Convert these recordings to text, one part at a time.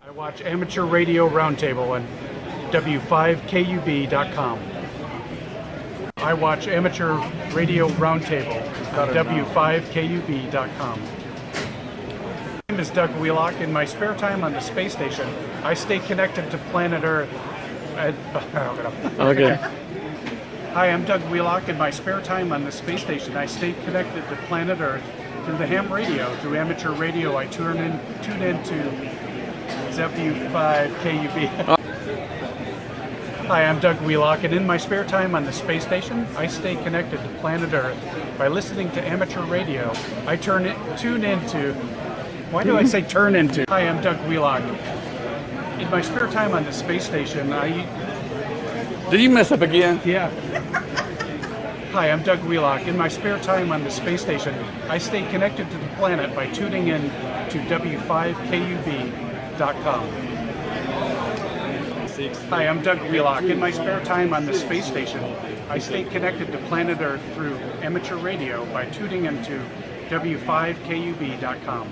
I watch Amateur Radio Roundtable on W5KUB.com. I watch Amateur Radio Roundtable on W5KUB.com. My name is Doug Wheelock. In my spare time on the space station, I stay connected to planet Earth. Okay. Hi, I'm Doug Wheelock. In my spare time on the space station, I stay connected to planet Earth through the ham radio. Through amateur radio, I tune into W5KUB. Hi, I'm Doug Wheelock, and in my spare time on the space station, I stay connected to planet Earth by listening to amateur radio. I tune into. Why do I say turn into? Hi, I'm Doug Wheelock. In my spare time on the space station, Did you mess up again? Yeah. Hi, I'm Doug Wheelock. In my spare time on the space station, I stay connected to the planet by tuning in to W5KUB.com. Hi, I'm Doug Wheelock. In my spare time on the space station, I stay connected to planet Earth through amateur radio by tuning into W5KUB.com.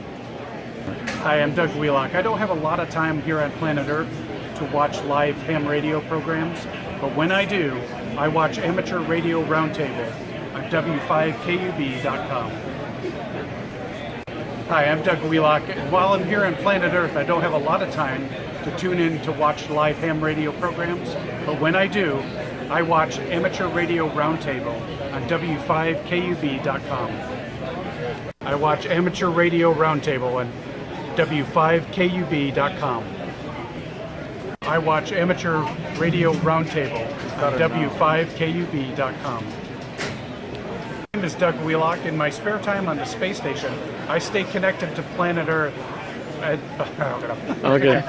Hi, I'm Doug Wheelock. I don't have a lot of time here on planet Earth to watch live ham radio programs, but when I do, I watch Amateur Radio Roundtable on W5KUB.com. Hi, I'm Doug Wheelock. While I'm here on planet Earth, I don't have a lot of time to tune in to watch live ham radio programs, but when I do, I watch Amateur Radio Roundtable on W5KUB.com. I watch Amateur Radio Roundtable on W5KUB.com. I watch Amateur Radio Roundtable on W5KUB.com. My name is Doug Wheelock. In my spare time on the space station, I stay connected to planet Earth. Okay.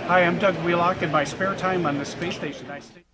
Hi, I'm Doug Wheelock. In my spare time on the space station, I stay.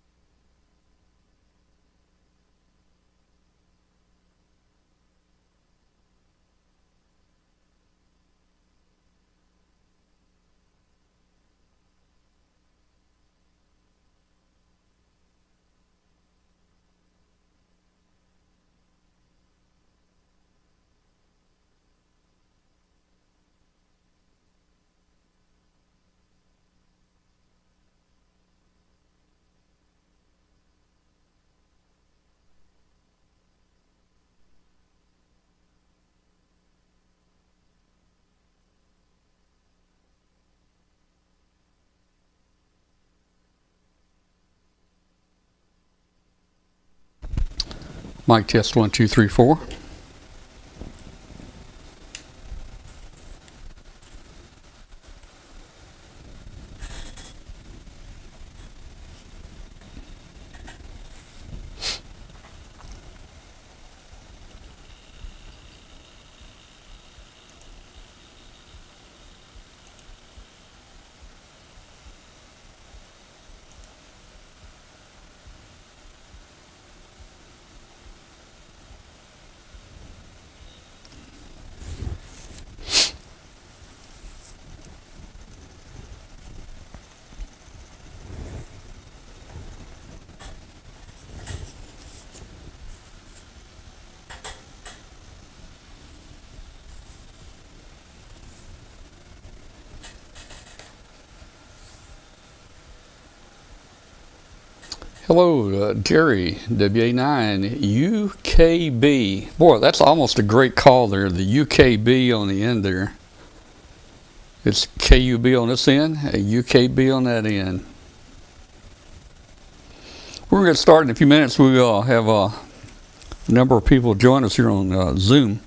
Mic test 1, 2, 3, 4. Hello, Jerry, WA9, UKB. Boy, that's almost a great call there, the UKB on the end there. It's KUB on this end, a UKB on that end. We're going to start in a few minutes. We will have a number of people join us here on Zoom.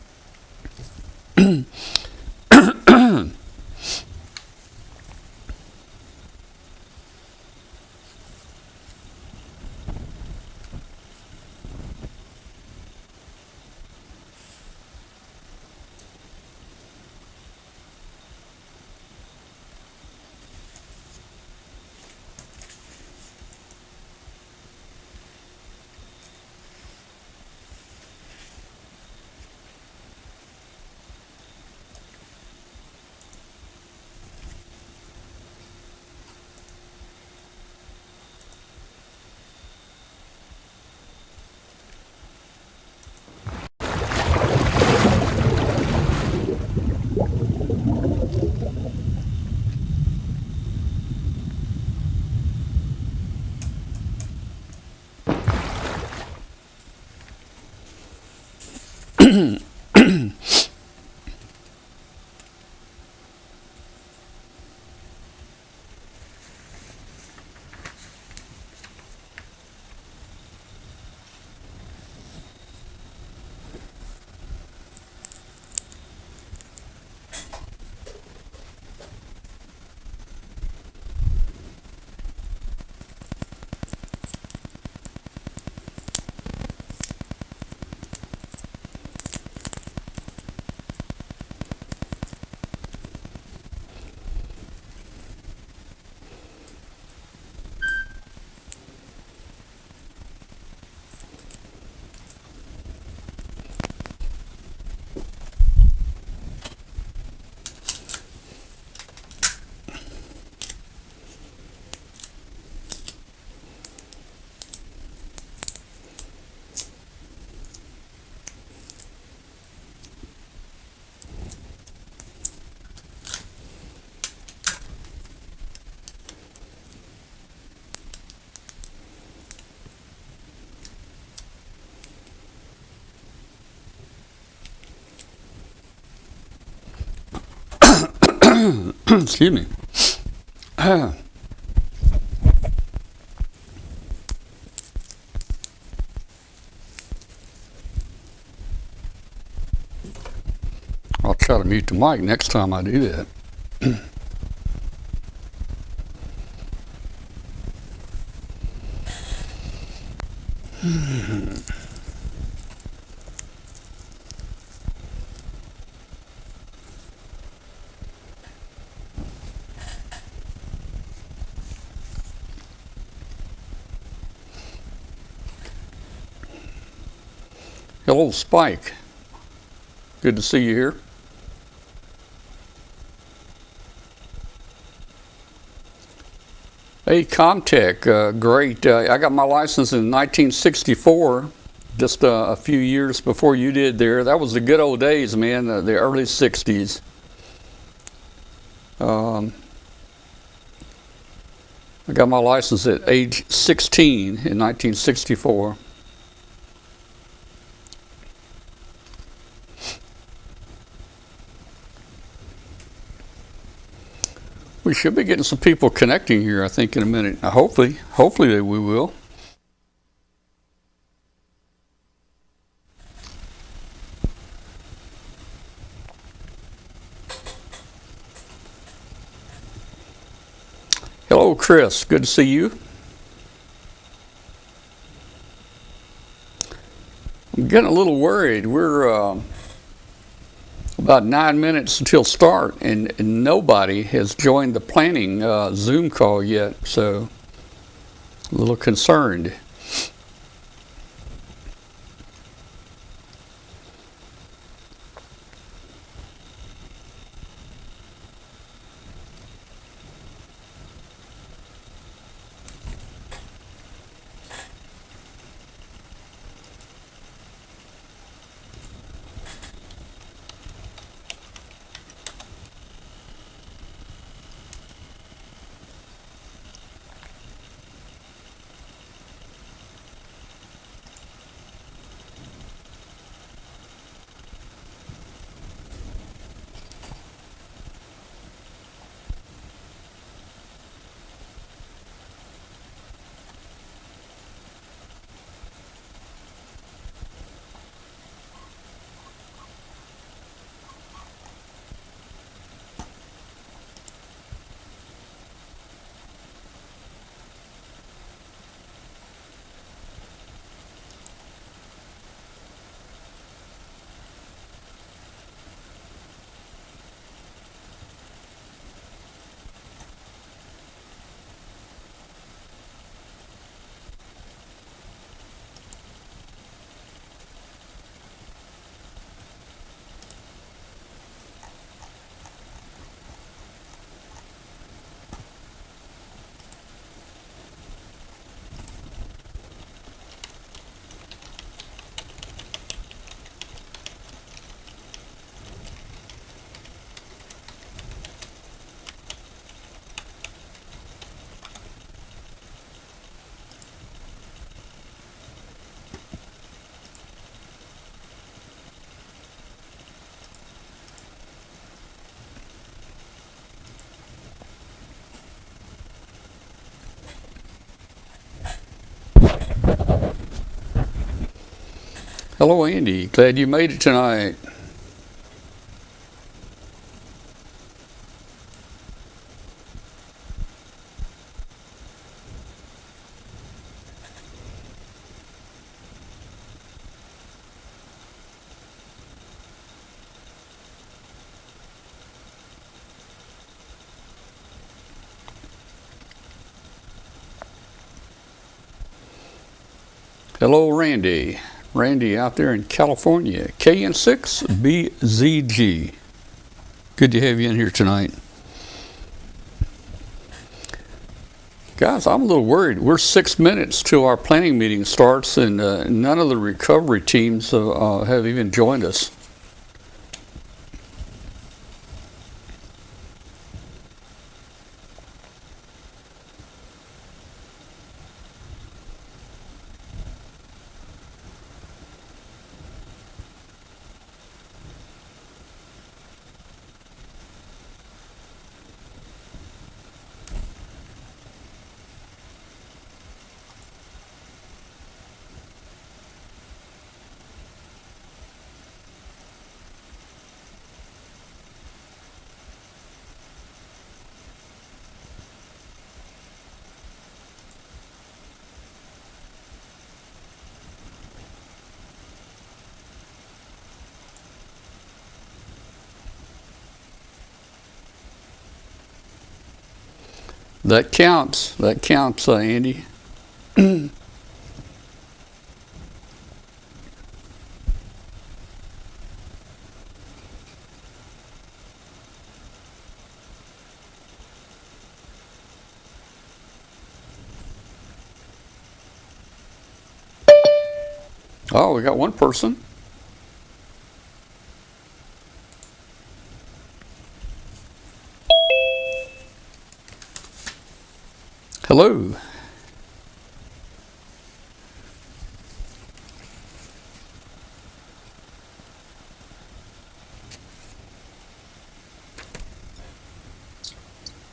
Excuse me. I'll try to mute the mic next time I do that. Hello, Spike. Good to see you here. Hey, Comtech, great. I got my license in 1964, just a few years before you did there. That was the good old days, man, the early 60s. I got my license at age 16 in 1964. We should be getting some people connecting here, I think, in a minute. Hopefully we will. Hello, Chris. Good to see you. I'm getting a little worried. We're about 9 minutes until start, and nobody has joined the planning Zoom call yet, so a little concerned. Hello, Andy. Glad you made it tonight. Hello, Randy. Randy out there in California. KN6BZG. Good to have you in here tonight. Guys, I'm a little worried. We're 6 minutes till our planning meeting starts, and none of the recovery teams have even joined us. That counts. That counts, Andy. Oh, we got one person. Hello.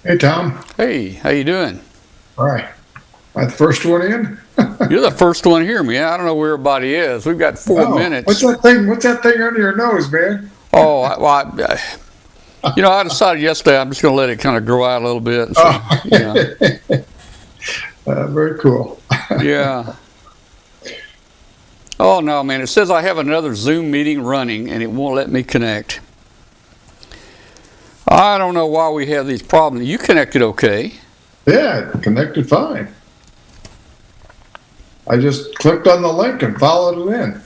Hey, Tom. Hey, how you doing? All right. Am I the first one in? You're the first one here, man. I don't know where everybody is. We've got 4 minutes. What's that thing? What's that thing under your nose, man? Oh, I decided yesterday I'm just going to let it kind of grow out a little bit. So, Oh. yeah. Very cool. Yeah. Oh, no, man. It says I have another Zoom meeting running, and it won't let me connect. I don't know why we have these problems. You connected okay. Yeah, connected fine. I just clicked on the link and followed it in.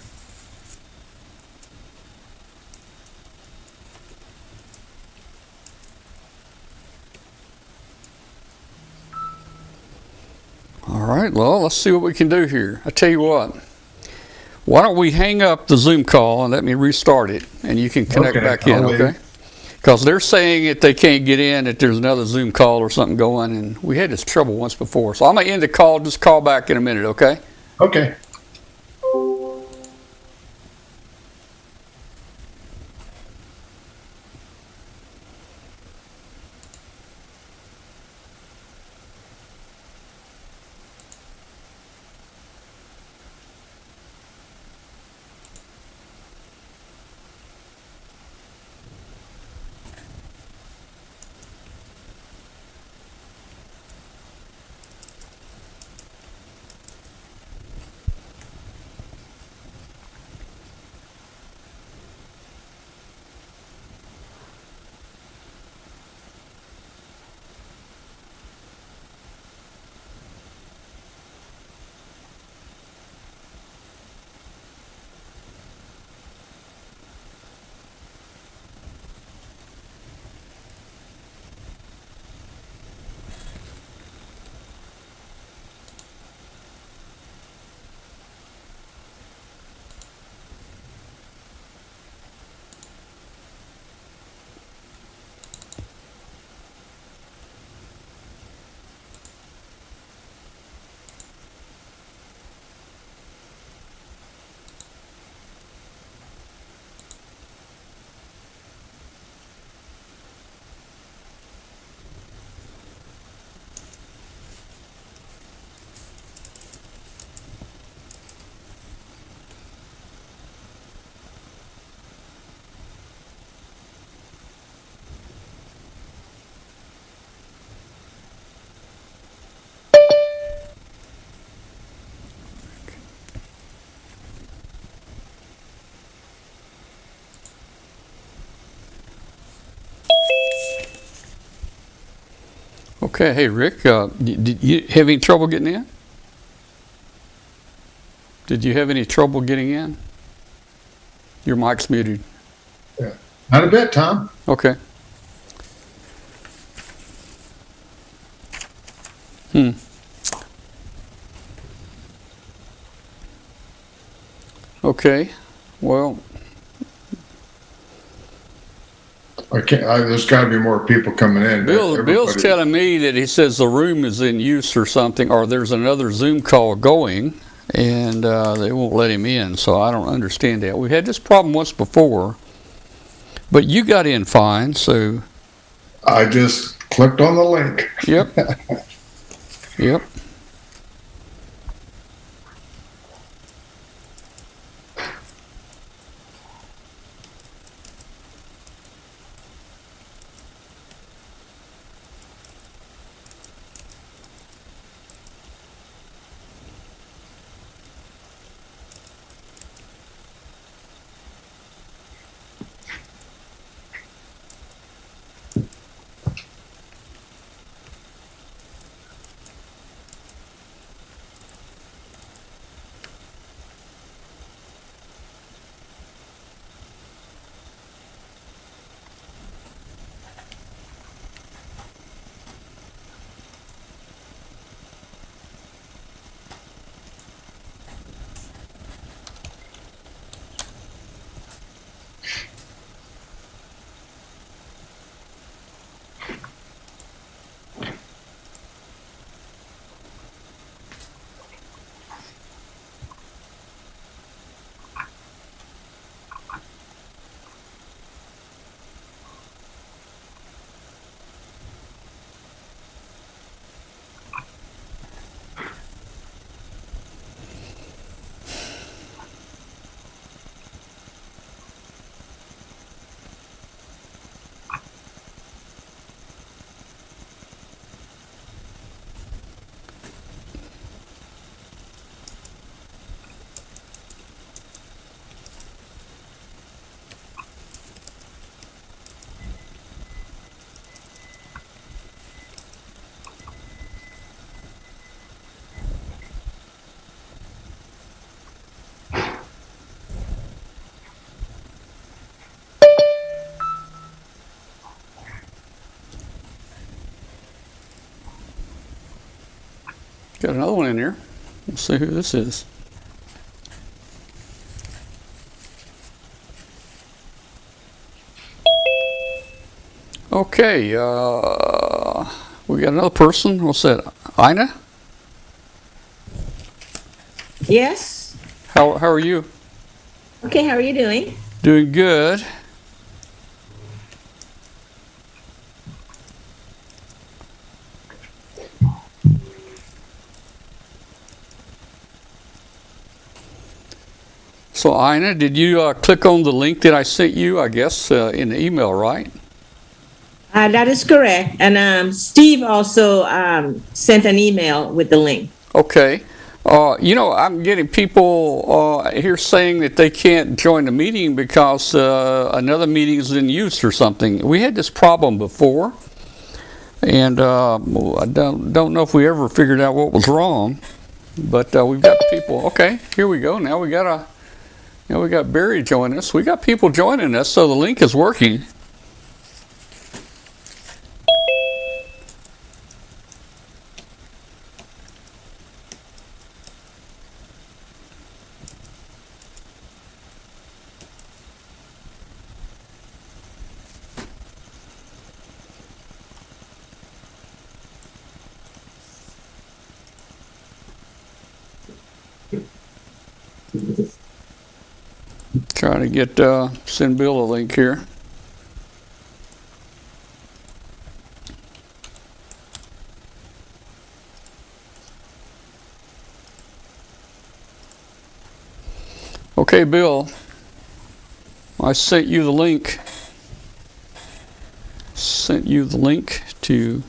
All right, well, let's see what we can do here. I tell you what, why don't we hang up the Zoom call and let me restart it, and you can connect back in, okay? Because they're saying that they can't get in, that there's another Zoom call or something going, and we had this trouble once before. So I'm going to end the call, just call back in a minute, okay? Okay. Okay, hey, Rick, did you have any trouble getting in? Did you have any trouble getting in? Your mic's muted. Yeah. Not a bit, Tom. Okay. Okay, well, There's got to be more people coming in. Bill's telling me that he says the room is in use or something, or there's another Zoom call going, and they won't let him in, so I don't understand that. We had this problem once before, but you got in fine, so... I just clicked on the link. Yep. Yep. Got another one in here. Let's see who this is. Okay, we got another person. What's that? Ina? Yes. How are you? Okay, how are you doing? Doing good. So Ina, did you click on the link that I sent you? I guess in the email, right? That is correct. And Steve also sent an email with the link. Okay. I'm getting people here saying that they can't join the meeting because another meeting is in use or something. We had this problem before, and I don't know if we ever figured out what was wrong. But we've got people. Okay, here we go. Now we got Barry joining us. We got people joining us, so the link is working. Trying to get send Bill a link here. Okay, Bill, I sent you the link. Sent you the link to.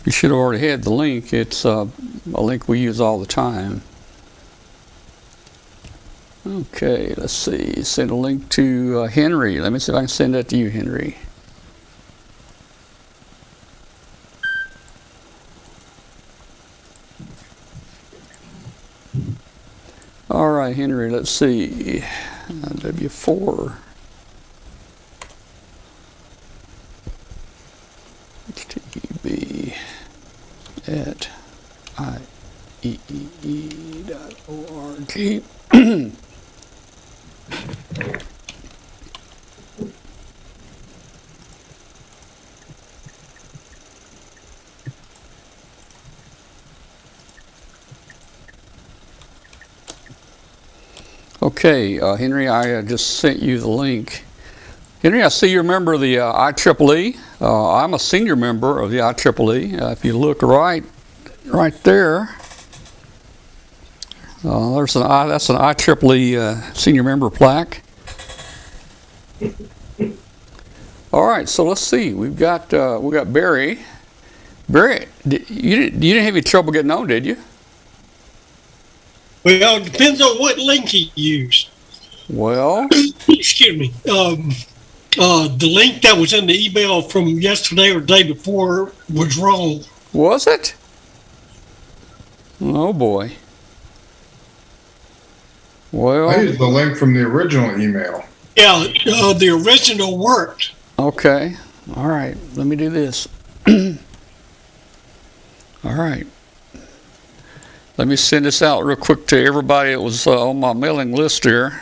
You should have already had the link. It's a link we use all the time. Okay, let's see. Send a link to Henry. Let me see if I can send that to you, Henry. All right, Henry, let's see. W4. HTTP at IEEE.org. Okay, Henry, I just sent you the link. Henry, I see you're a member of the IEEE. I'm a senior member of the IEEE. If you look right there, that's an IEEE senior member plaque. All right, so let's see. We got Barry. Barry, you didn't have any trouble getting on, did you? Well, it depends on what link you use. Well, Excuse me. The link that was in the email from yesterday or the day before was wrong. was it? Oh boy. Well, I used the link from the original email. Yeah, the original worked. okay. All right. Let me do this. All right. Let me send this out real quick to everybody that was on my mailing list here.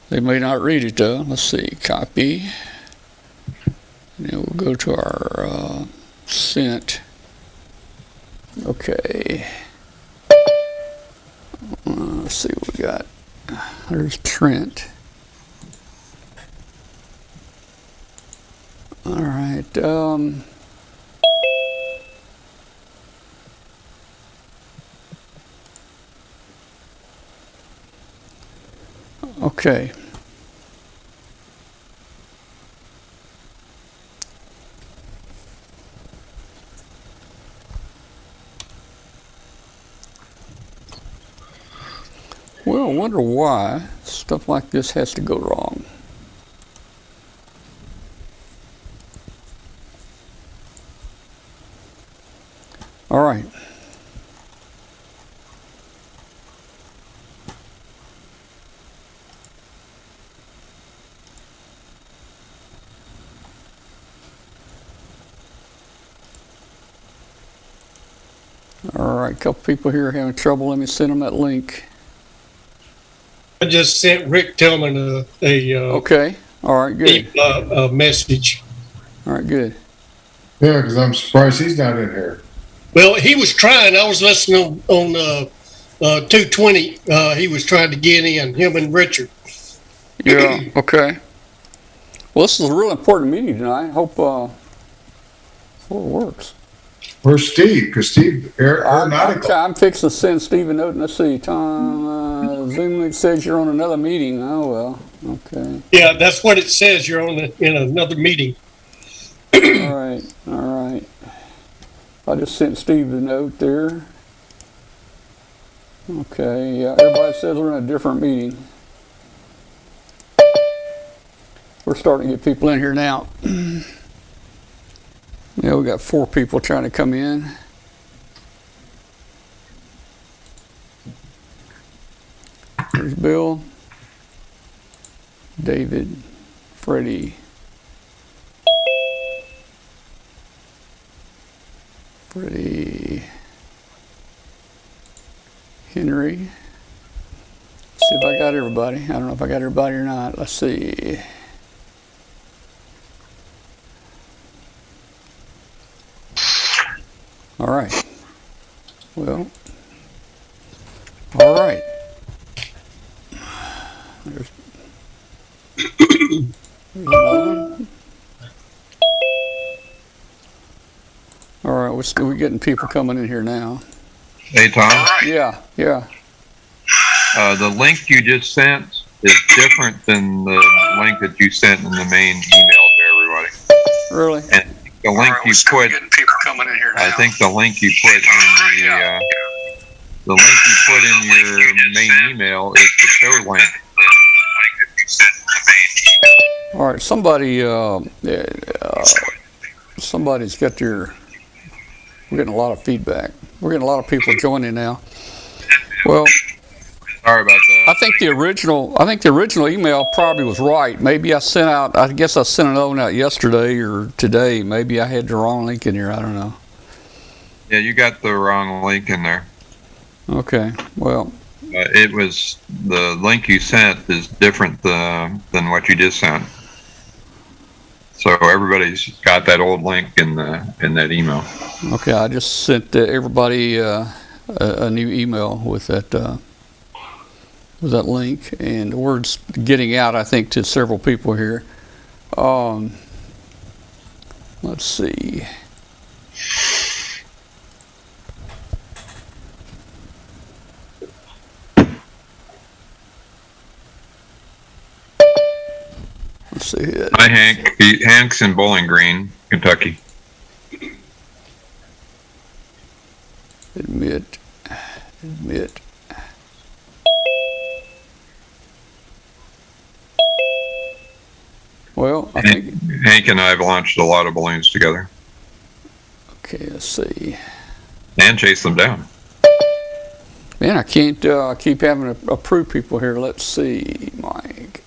They may not read it though. Let's see. Copy. And then we'll go to our sent. Okay. Let's see what we got. There's Trent. All right. Okay. Well, I wonder why stuff like this has to go wrong. All right. All right, a couple people here having trouble. Let me send them that link. I just sent Rick Tillman Okay. All right, good. a message. All right, good. Yeah, because I'm surprised he's not in here. Well, he was trying. I was listening on 220. He was trying to get in, him and Richard. Yeah, okay. Well, this is a real important meeting tonight. Hope it works. Where's Steve? Because Steve, aeronautical. I'm fixing to send Steve a note. Let's see. Tom, Zoom link says you're on another meeting. Oh, well. Okay. Yeah, that's what it says. You're in another meeting. All right. All right. I just sent Steve the note there. Okay. Yeah, everybody says we're in a different meeting. We're starting to get people in here now. Yeah, we got 4 people trying to come in. There's Bill, David, Freddie, Henry. See if I got everybody. I don't know if I got everybody or not. Let's see. All right. Well, all right. There's another one. All right, we're getting people coming in here now. Hey, Tom. Yeah, yeah. The link you just sent is different than the link that you sent in the main email to everybody. Really? And the link you put, I think the link you put in the link you put in your main email is the show link. All right, somebody's got their. We're getting a lot of feedback. We're getting a lot of people joining now. Well, sorry about that. I think the original email probably was right. Maybe I sent another one out yesterday or today. Maybe I had the wrong link in here. I don't know. Yeah, you got the wrong link in there. Okay. Well, It was the link you sent is different than what you just sent. So everybody's got that old link in that email. okay. I just sent everybody a new email with that link, and the word's getting out, I think, to several people here. Let's see. Let's see here. Hi, Hank. Hank's in Bowling Green, Kentucky. Admit. Well, I think. Hank and I have launched a lot of balloons together Okay, let's see. and chased them down. Man, I can't keep having to approve people here. Let's see, Mike.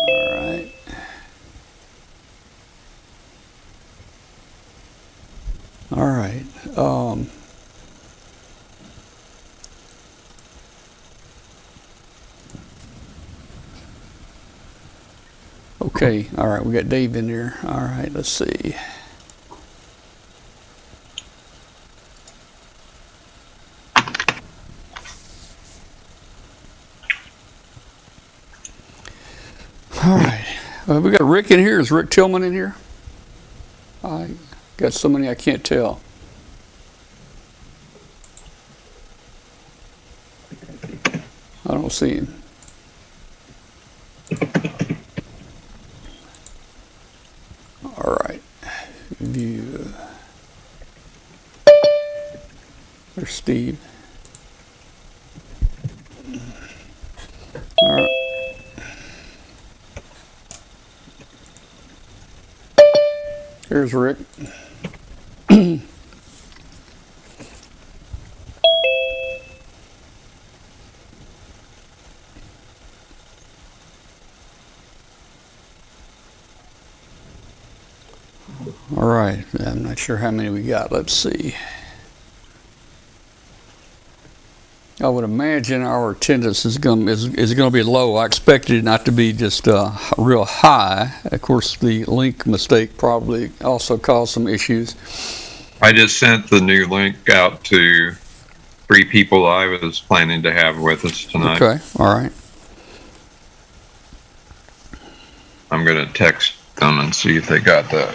All right. All right. Okay. All right. We got Dave in there. All right. Let's see. All right. We got Rick in here. Is Rick Tillman in here? I got so many I can't tell. I don't see him. All right. View. There's Steve. All right. Here's Rick. All right. I'm not sure how many we got. Let's see. I would imagine our attendance is going to be low. I expected it not to be just real high. Of course, the link mistake probably also caused some issues. I just sent the new link out to 3 people I was planning to have with us tonight. Okay. All right. I'm going to text them and see if they got that.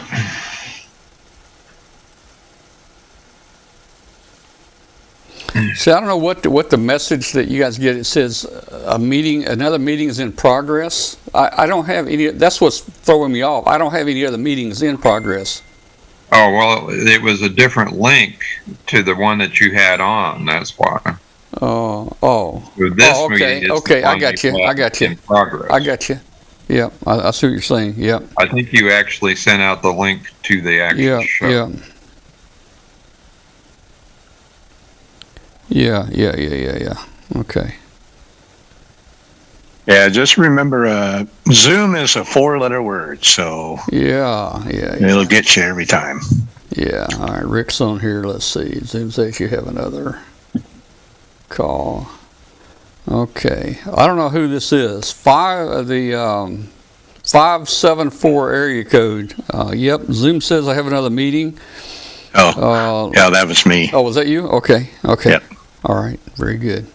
See, I don't know what the message that you guys get. It says another meeting is in progress. I don't have any. That's what's throwing me off. I don't have any other meetings in progress. Oh, well, it was a different link to the one that you had on. That's why. Oh. So this Okay. meeting is Okay. the I one got you you. I have got you. in progress. I got you. Yeah. I see what you're saying. Yeah. I think you actually sent out the link to the actual Yeah. show. Yeah. Yeah. Okay. Yeah, just remember, Zoom is a 4-letter word, so Yeah. it'll get you every time. Yeah. All right. Rick's on here. Let's see. Zoom says you have another call. Okay. I don't know who this is. 574 area code. Yep. Zoom says I have another meeting. Oh, yeah, that was me. Oh, was that you? Okay. Yep. All right. Very good.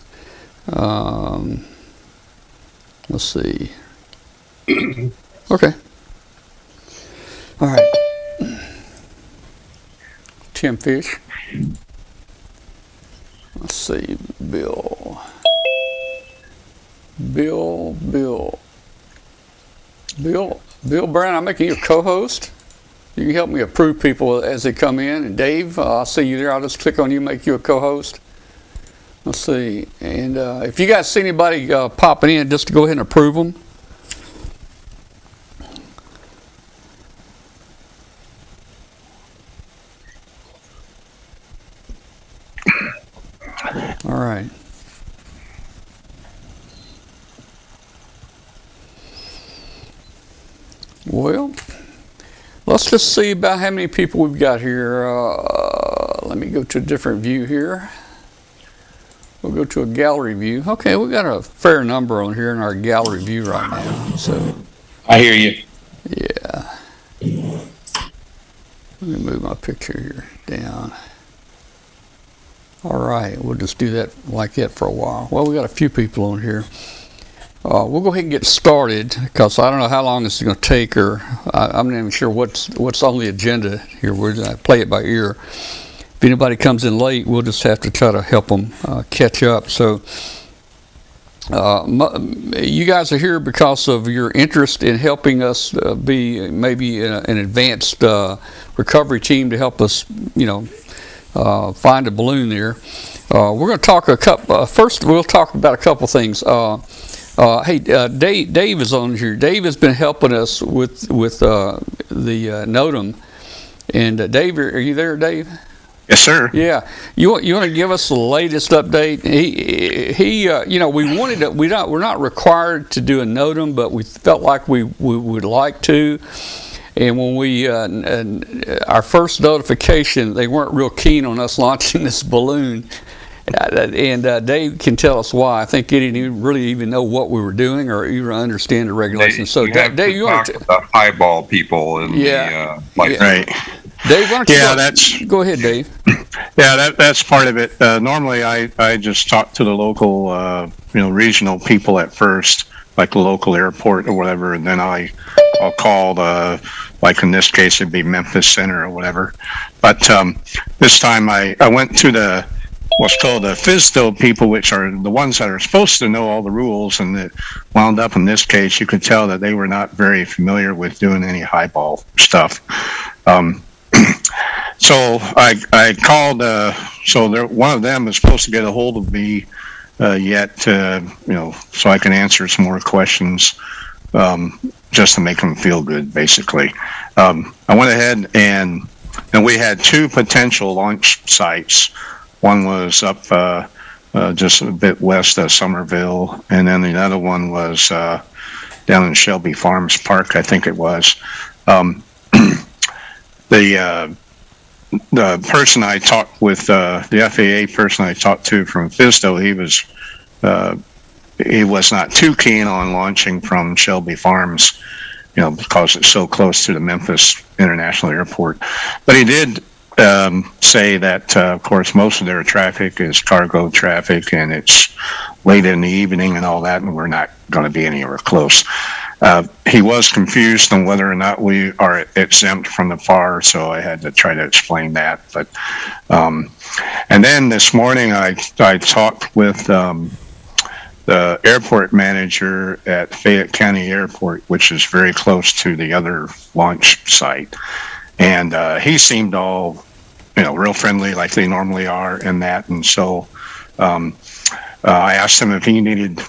Let's see. Okay. All right. Tim Fish. Let's see. Bill Brown, I'm making you a co-host. You can help me approve people as they come in. And Dave, I'll see you there. I'll just click on you, make you a co-host. Let's see. And if you guys see anybody popping in, just to go ahead and approve them. All right. Well, let's just see about how many people we've got here. Let me go to a different view here. We'll go to a gallery view. Okay, we've got a fair number on here in our gallery view right now. So, I hear you. yeah. Let me move my picture here down. All right, we'll just do that like that for a while. Well, we got a few people on here. We'll go ahead and get started because I don't know how long this is going to take, or I'm not even sure what's on the agenda here. We're going to play it by ear. If anybody comes in late, we'll just have to try to help them catch up. So you guys are here because of your interest in helping us be maybe an advanced recovery team to help us, find a balloon there. We're going to talk first we'll talk about a couple things. Hey, Dave is on here. Dave has been helping us with the NOTAM. And Dave, are you there, Dave? Yes, sir. Yeah, you want to give us the latest update? We wanted to. We're not required to do a NOTAM, but we felt like we would like to. And when we our first notification, they weren't real keen on us launching this balloon. And Dave can tell us why. I think he didn't really even know what we were doing or even understand the regulations. So, Dave, you want to talk about highball people and yeah, Right. Dave, why don't you go ahead, Dave. Yeah, that's part of it. Normally, I just talk to the local, regional people at first, like the local airport or whatever, and then I'll call like in this case, it'd be Memphis Center or whatever. But this time I went to what's called the FISDO people, which are the ones that are supposed to know all the rules, and it wound up in this case, you could tell that they were not very familiar with doing any highball stuff. So I called, one of them is supposed to get a hold of me yet, so I can answer some more questions, just to make them feel good, basically. I went ahead and we had 2 potential launch sites. One was up just a bit west of Somerville, and then the other one was down in Shelby Farms Park, I think it was. the person I talked with, the FAA person I talked to from FISDO, he was not too keen on launching from Shelby Farms, because it's so close to the Memphis International Airport. But he did say that, of course, most of their traffic is cargo traffic, and it's late in the evening and all that, and we're not going to be anywhere close. He was confused on whether or not we are exempt from the FAR, so I had to try to explain that. But and then this morning I talked with the airport manager at Fayette County Airport, which is very close to the other launch site, and he seemed all real friendly like they normally are in that. And so I asked him if he needed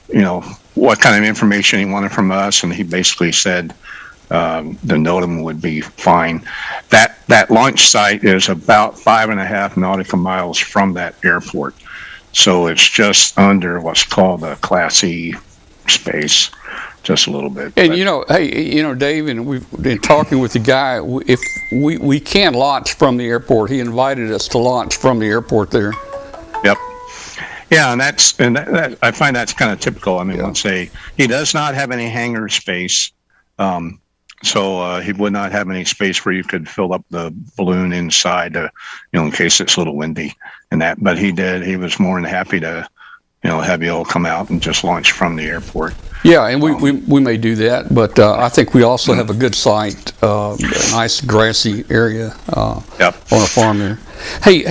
what kind of information he wanted from us, and he basically said the NOTAM would be fine. That launch site is about 5.5 nautical miles from that airport, so it's just under what's called a Class E space, just a little bit. And hey, Dave, and we've been talking with the guy. If we can launch from the airport, he invited us to launch from the airport there. Yep. Yeah, and that I find that's kind of typical. I mean, let's say he does not have any hangar space, so he would not have any space where you could fill up the balloon inside, in case it's a little windy and that. But he did. He was more than happy to, have you all come out and just launch from the airport. Yeah, and we may do that, but I think we also have a good site, a nice grassy area on a farm there. Hey,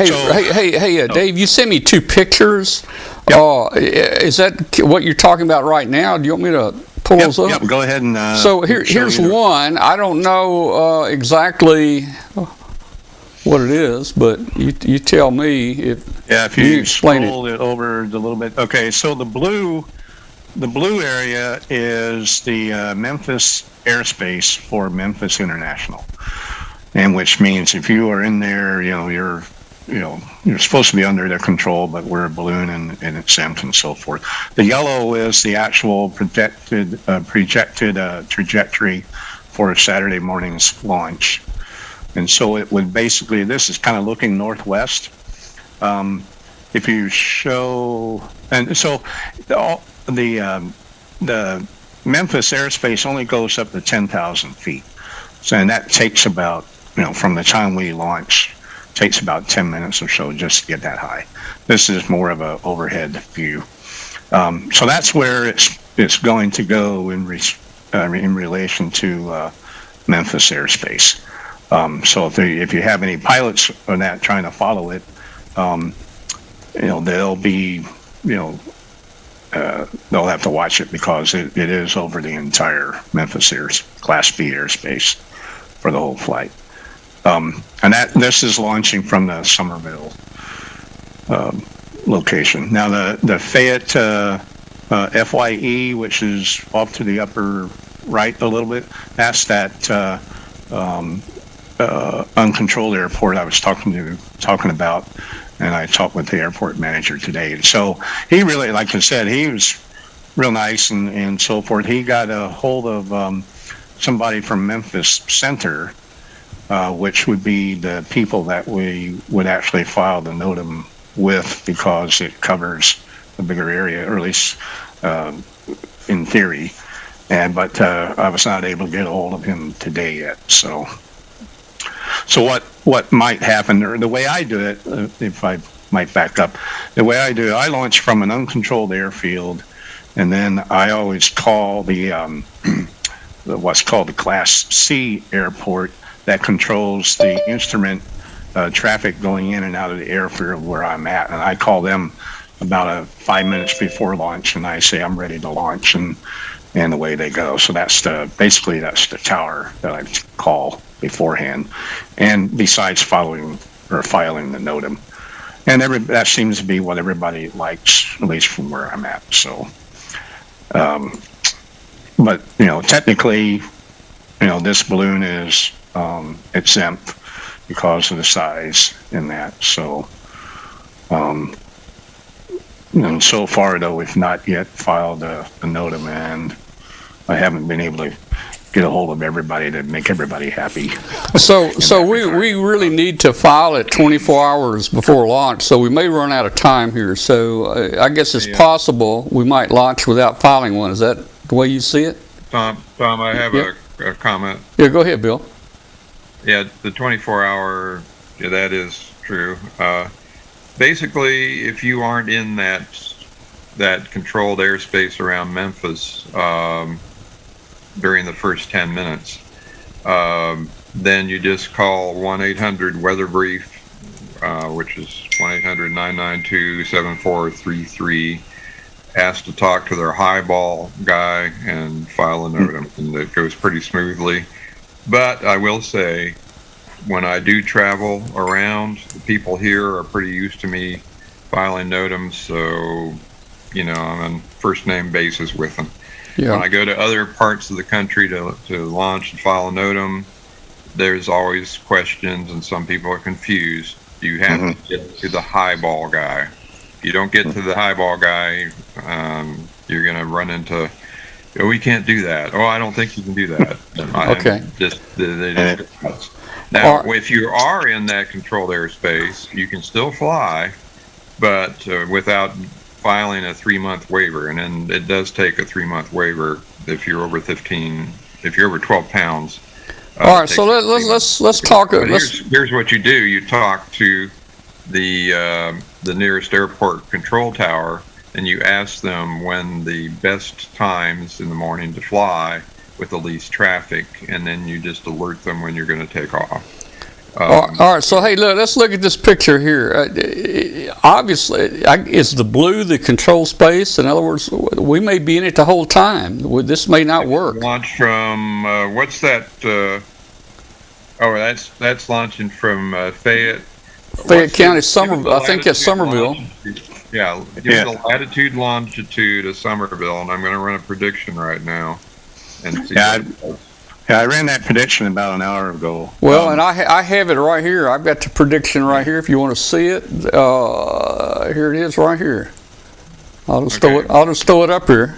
Dave, you sent me 2 pictures. Yep. Is that what you're talking about right now? Do you want me to pull those up? Yep, go ahead and so here's one. I don't know exactly what it is, but you tell me if you explain scroll it over a little bit. Okay, so the blue area is the Memphis airspace for Memphis International, and which means if you are in there, you're supposed to be under their control, but we're a balloon and exempt and so forth. The yellow is the actual projected trajectory for Saturday morning's launch. And so it would basically, this is kind of looking northwest. If you show, and so the Memphis airspace only goes up to 10,000 feet. So, and that takes about, from the time we launch, takes about 10 minutes or so just to get that high. This is more of an overhead view. So that's where it's going to go in relation to Memphis airspace. So if you have any pilots on that trying to follow it, they'll be, they'll have to watch it because it is over the entire Memphis Class B airspace for the whole flight. And this is launching from the Somerville location. Now the Fayette FYE, which is off to the upper right a little bit, that's that uncontrolled airport I was talking about, and I talked with the airport manager today. And so he really, like I said, he was real nice and so forth. He got a hold of somebody from Memphis Center, which would be the people that we would actually file the NOTAM with, because it covers a bigger area, or at least in theory. But I was not able to get a hold of him today yet. So what might happen, or the way I do it, if I might back up, the way I do it, I launch from an uncontrolled airfield, and then I always call the what's called the Class C airport that controls the instrument traffic going in and out of the airfield where I'm at, and I call them about 5 minutes before launch, and I say I'm ready to launch, and away they go. So that's basically the tower that I call beforehand, and besides filing the NOTAM, and that seems to be what everybody likes, at least from where I'm at. So, but technically, this balloon is exempt because of the size in that. So, and so far though, we've not yet filed a NOTAM, and I haven't been able to get a hold of everybody to make everybody happy. So we really need to file it 24 hours before launch, so we may run out of time here. So I guess it's possible we might launch without filing one. Is that the way you see it? Tom, I have a comment. Yeah, go ahead, Bill. Yeah, the 24-hour, that is true. Basically, if you aren't in that controlled airspace around Memphis during the first 10 minutes, then you just call 1-800-WEATHER-BRIEF, which is 1-800-992-7433. Ask to talk to their highball guy and file a NOTAM, and it goes pretty smoothly. But I will say, when I do travel around, the people here are pretty used to me filing NOTAMs, so, I'm on first name basis with them. Yeah. When I go to other parts of the country to launch and file a NOTAM, there's always questions, and some people are confused. You have to get to the highball guy. If you don't get to the highball guy, you're going to run into, we can't do that. Oh, I don't think you can do that. Okay. Now, if you are in that controlled airspace, you can still fly, but without filing a 3-month waiver. And then it does take a 3-month waiver if you're over 12 pounds. All right, so let's talk. Here's what you do: you talk to the nearest airport control tower, and you ask them when the best times in the morning to fly with the least traffic, and then you just alert them when you're going to take off. All right, so hey, let's look at this picture here. Obviously, is the blue the control space? In other words, we may be in it the whole time. This may not work. Launch from what's that? That's launching from Fayette County, Somerville. I think it's Somerville. Yeah, give me the latitude, longitude of Somerville, and I'm going to run a prediction right now. And see I ran that prediction about an hour ago. Well, and I have it right here. I've got the prediction right here. If you want to see it, here it is right here. I'll just throw it up here.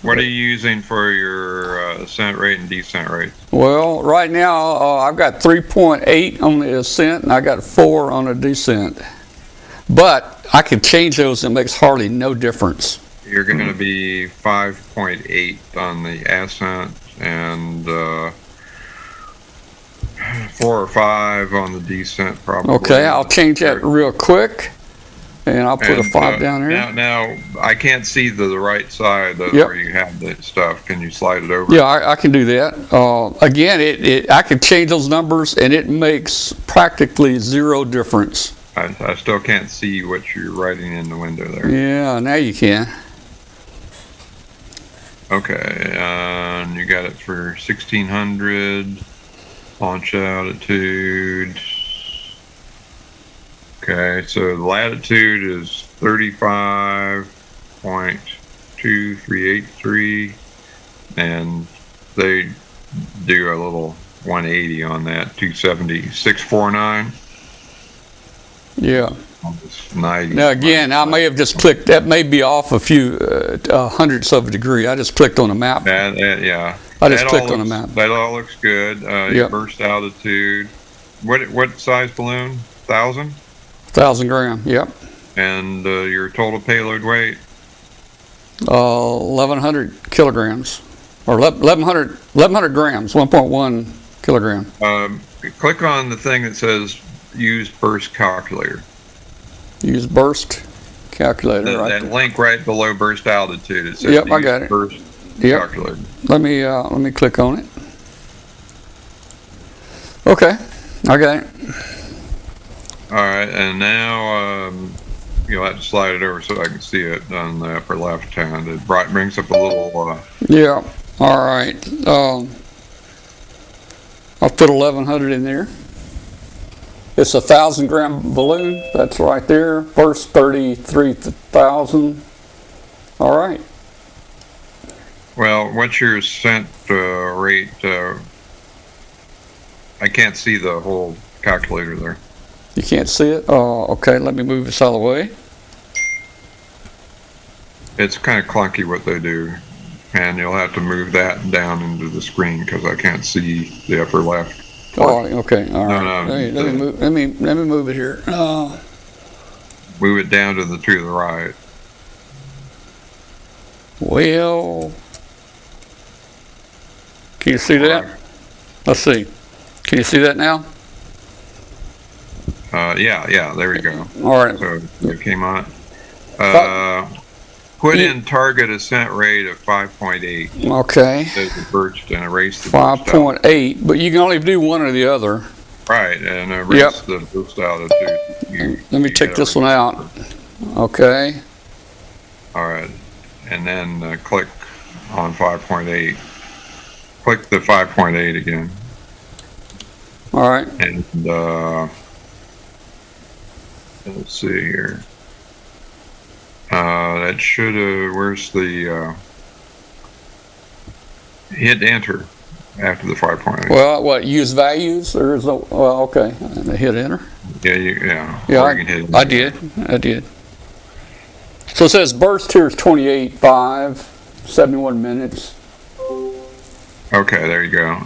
What are you using for your ascent rate and descent rate? Well, right now I've got 3.8 on the ascent and I got 4 on the descent. But I can change those. It makes hardly no difference. You're going to be 5.8 on the ascent and 4 or 5 on the descent, probably. Okay, I'll change that real quick, and I'll put a 5 down here. Now I can't see the right side where you have the stuff. Can you slide it over? Yeah, I can do that. Again, I can change those numbers, and it makes practically zero difference. I still can't see what you're writing in the window there. Yeah, now you can. Okay, and you got it for 1600 launch altitude. Okay, so the latitude is 35.2383, and they do a little 180 on that, 276.49. Yeah. Nice. Now again, I may have just clicked. That may be off a few hundredths of a degree. I just clicked on the map. Yeah. I just clicked on the map. That all looks good. Your burst altitude. What size balloon? 1,000? 1,000 gram. Yep. And your total payload weight? 1,100 kilograms, or 1,100 grams. 1.1 kilogram. Click on the thing that says use burst calculator. Use burst calculator. That link right below burst altitude. It says I got it. Burst calculator. Let me click on it. Okay, I got it. All right, and now you'll have to slide it over so I can see it on the upper left hand. It brings up a little. Yeah. All right. I'll put 1,100 in there. It's a 1,000 gram balloon. That's right there. Burst 33,000. All right. Well, what's your ascent rate? I can't see the whole calculator there. You can't see it? Okay. Let me move this out of the way. It's kind of clunky what they do. and you'll have to move that down into the screen because I can't see the upper left. Oh, okay, all right. No, Let me move it here. Move it down to the right. Well, can you see that? Let's see. Can you see that now? Yeah, there we go. All right. So it came on. Put in target ascent rate of 5.8. Okay. Says the burst and erase the burst 5.8, but you can only do one or the other. Right, and erase the burst altitude. Let me take this one out. Okay. All right, and then click on 5.8. Click the 5.8 again. All right. And let's see here. That should have, where's the, hit enter after the 5.8. Well, what, use values or is it, well, okay. Hit enter. Yeah, Yeah, or you can hit I did. So it says burst here is 28.5, 71 minutes. Okay, there you go.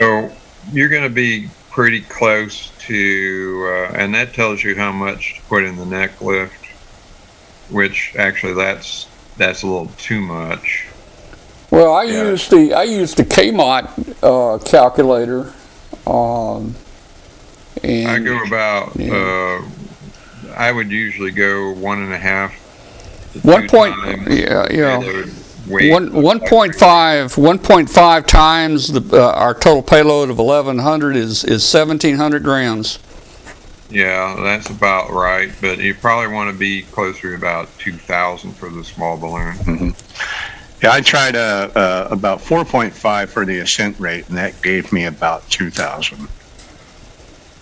So you're going to be pretty close to, and that tells you how much to put in the neck lift, which actually that's a little too much. Well, I used the KMOT calculator, and I go about. I would usually go 1.5 to 1 2 point. times Yeah. weight. 1.5 times our total payload of 1,100 is 1,700 grams. Yeah, that's about right, but you probably want to be closer to about 2,000 for the small balloon. Mm-hmm. Yeah, I tried about 4.5 for the ascent rate, and that gave me about 2,000.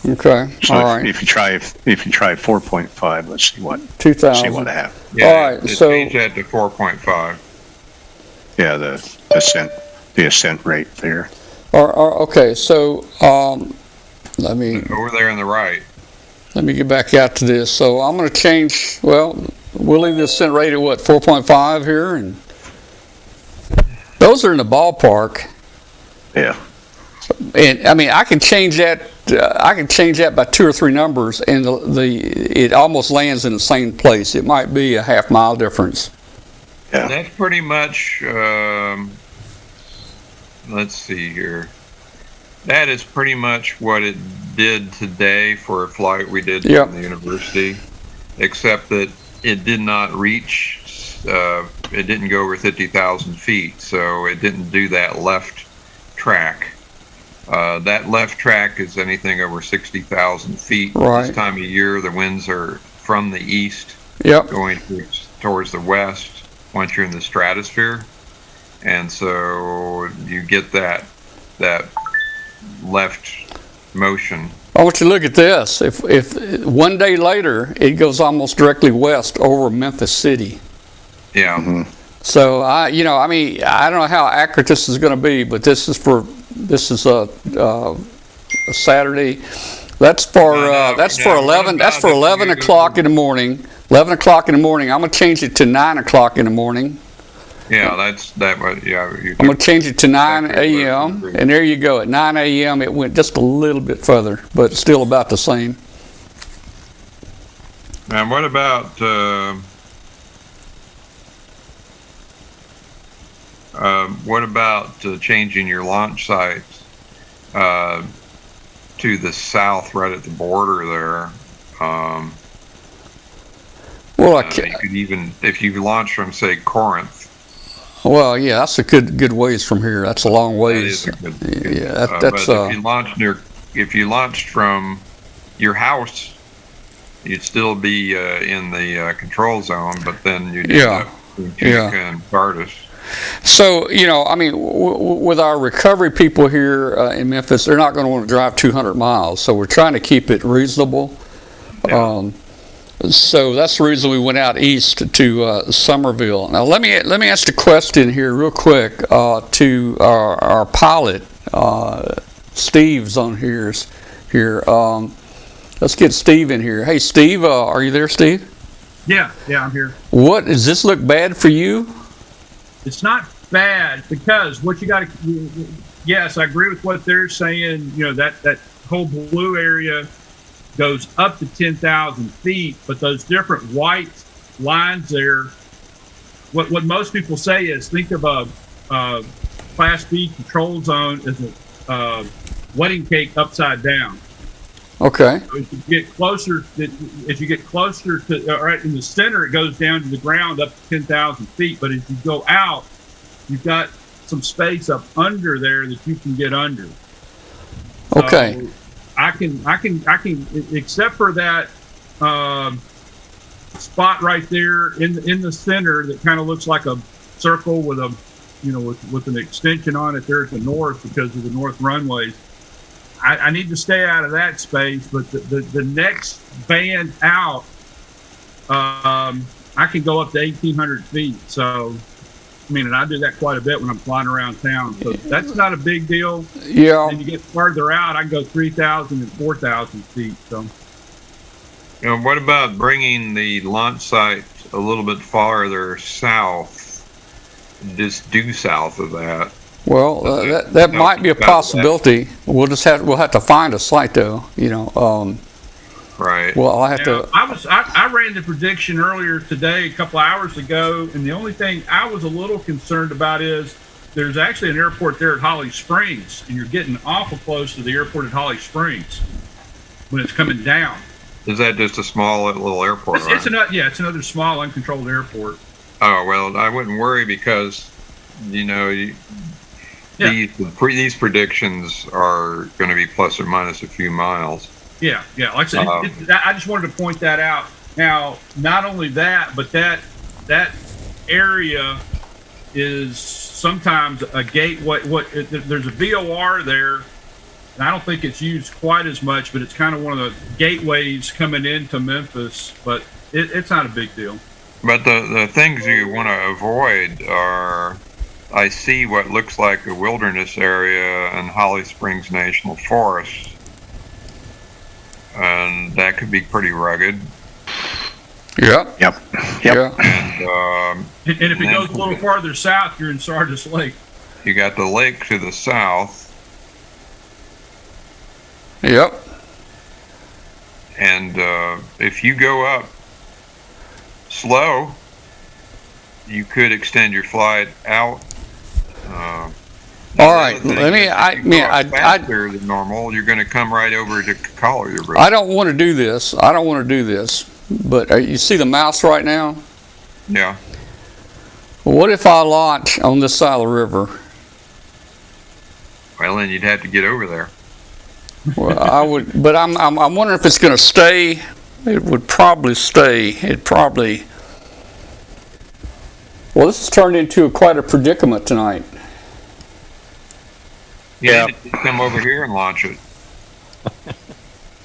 Okay, So all right. if you try 4.5, let's see what 2,000. see what happens. Yeah, all right, so change that to 4.5. Yeah, the ascent rate there. okay, so let me Over there on the right. get back out to this. So I'm going to change. Well, we'll leave the ascent rate at what, 4.5 here, and those are in the ballpark. Yeah. And I mean, I can change that. I can change that by 2 or 3 numbers, and it almost lands in the same place. It might be a half-mile difference. Yeah. That's pretty much, let's see here. That is pretty much what it did today for a flight we did from the university, except that it did not reach, it didn't go over 50,000 feet, so it didn't do that left track. That left track is anything over 60,000 feet. Right. This time of year, the winds are from the east going towards the west once you're in the stratosphere. And so you get that left motion. I want you to look at this. If 1 day later, it goes almost directly west over Memphis City. Yeah. Mm-hmm. So I don't know how accurate this is going to be, but this is a Saturday. That's for 11. That's for 11 o'clock in the morning. 11 o'clock in the morning. I'm going to change it to 9 o'clock in the morning. Yeah, yeah. I'm going to change it to 9 a.m. And there you go. At 9 a.m. it went just a little bit further, but still about the same. And what about changing your launch site to the south, right at the border there? Well, you could even, if you launch from, say, Corinth. Well, yeah, that's a good ways from here. That's a long ways. That is a good, yeah, that's. But if you launched from your house, you'd still be in the control zone, but then you'd end up in Tunica and Sardis. So, with our recovery people here in Memphis, they're not going to want to drive 200 miles. So we're trying to keep it reasonable. Yeah. So that's the reason we went out east to Somerville. Now let me ask a question here real quick to our pilot. Steve's on here. Let's get Steve in here. Hey, Steve, are you there, Steve? Yeah, I'm here. What does this look bad for you? It's not bad because what you got to. Yes, I agree with what they're saying. You know that whole blue area goes up to 10,000 feet, but those different white lines there. What most people say is think of a Class B control zone as a wedding cake upside down. Okay. So as you get closer to right in the center, it goes down to the ground up to 10,000 feet. But as you go out, you've got some space up under there that you can get under. Okay. So I can, except for that spot right there in the center that kind of looks like a circle with a, with an extension on it there at the north because of the north runways. I need to stay out of that space, but the next band out, I can go up to 1,800 feet. So, and I do that quite a bit when I'm flying around town. So that's not a big deal. Yeah. And you get farther out, I can go 3,000 and 4,000 feet. So. What about bringing the launch site a little bit farther south, just due south of that? Well, that might be a possibility. We'll have to find a site though. Right. Well, I have to. I ran the prediction earlier today, a couple hours ago, and the only thing I was a little concerned about is there's actually an airport there at Holly Springs, and you're getting awful close to the airport at Holly Springs when it's coming down. Is that just a small little airport? It's another small uncontrolled airport. Oh well, I wouldn't worry because these predictions are going to be plus or minus a few miles. Yeah. Like I said, I just wanted to point that out. Now, not only that, but that area is sometimes a gateway. There's a VOR there, and I don't think it's used quite as much, but it's kind of one of the gateways coming into Memphis. But it's not a big deal. But the things you want to avoid are, I see what looks like a wilderness area in Holly Springs National Forest. And that could be pretty rugged. Yep. Yep. Yeah. And if it goes a little farther south, you're in Sardis Lake. You got the lake to the south. Yep. And if you go up slow, you could extend your flight out. All right. Faster than normal, you're going to come right over to Collier. I don't want to do this. But you see the mouse right now? Yeah. What if I launch on this side of the river? Well, then you'd have to get over there. Well, I would, but I'm wondering if it's going to stay. It would probably stay. Well, this has turned into quite a predicament tonight. Yeah. You need to come over here and launch it.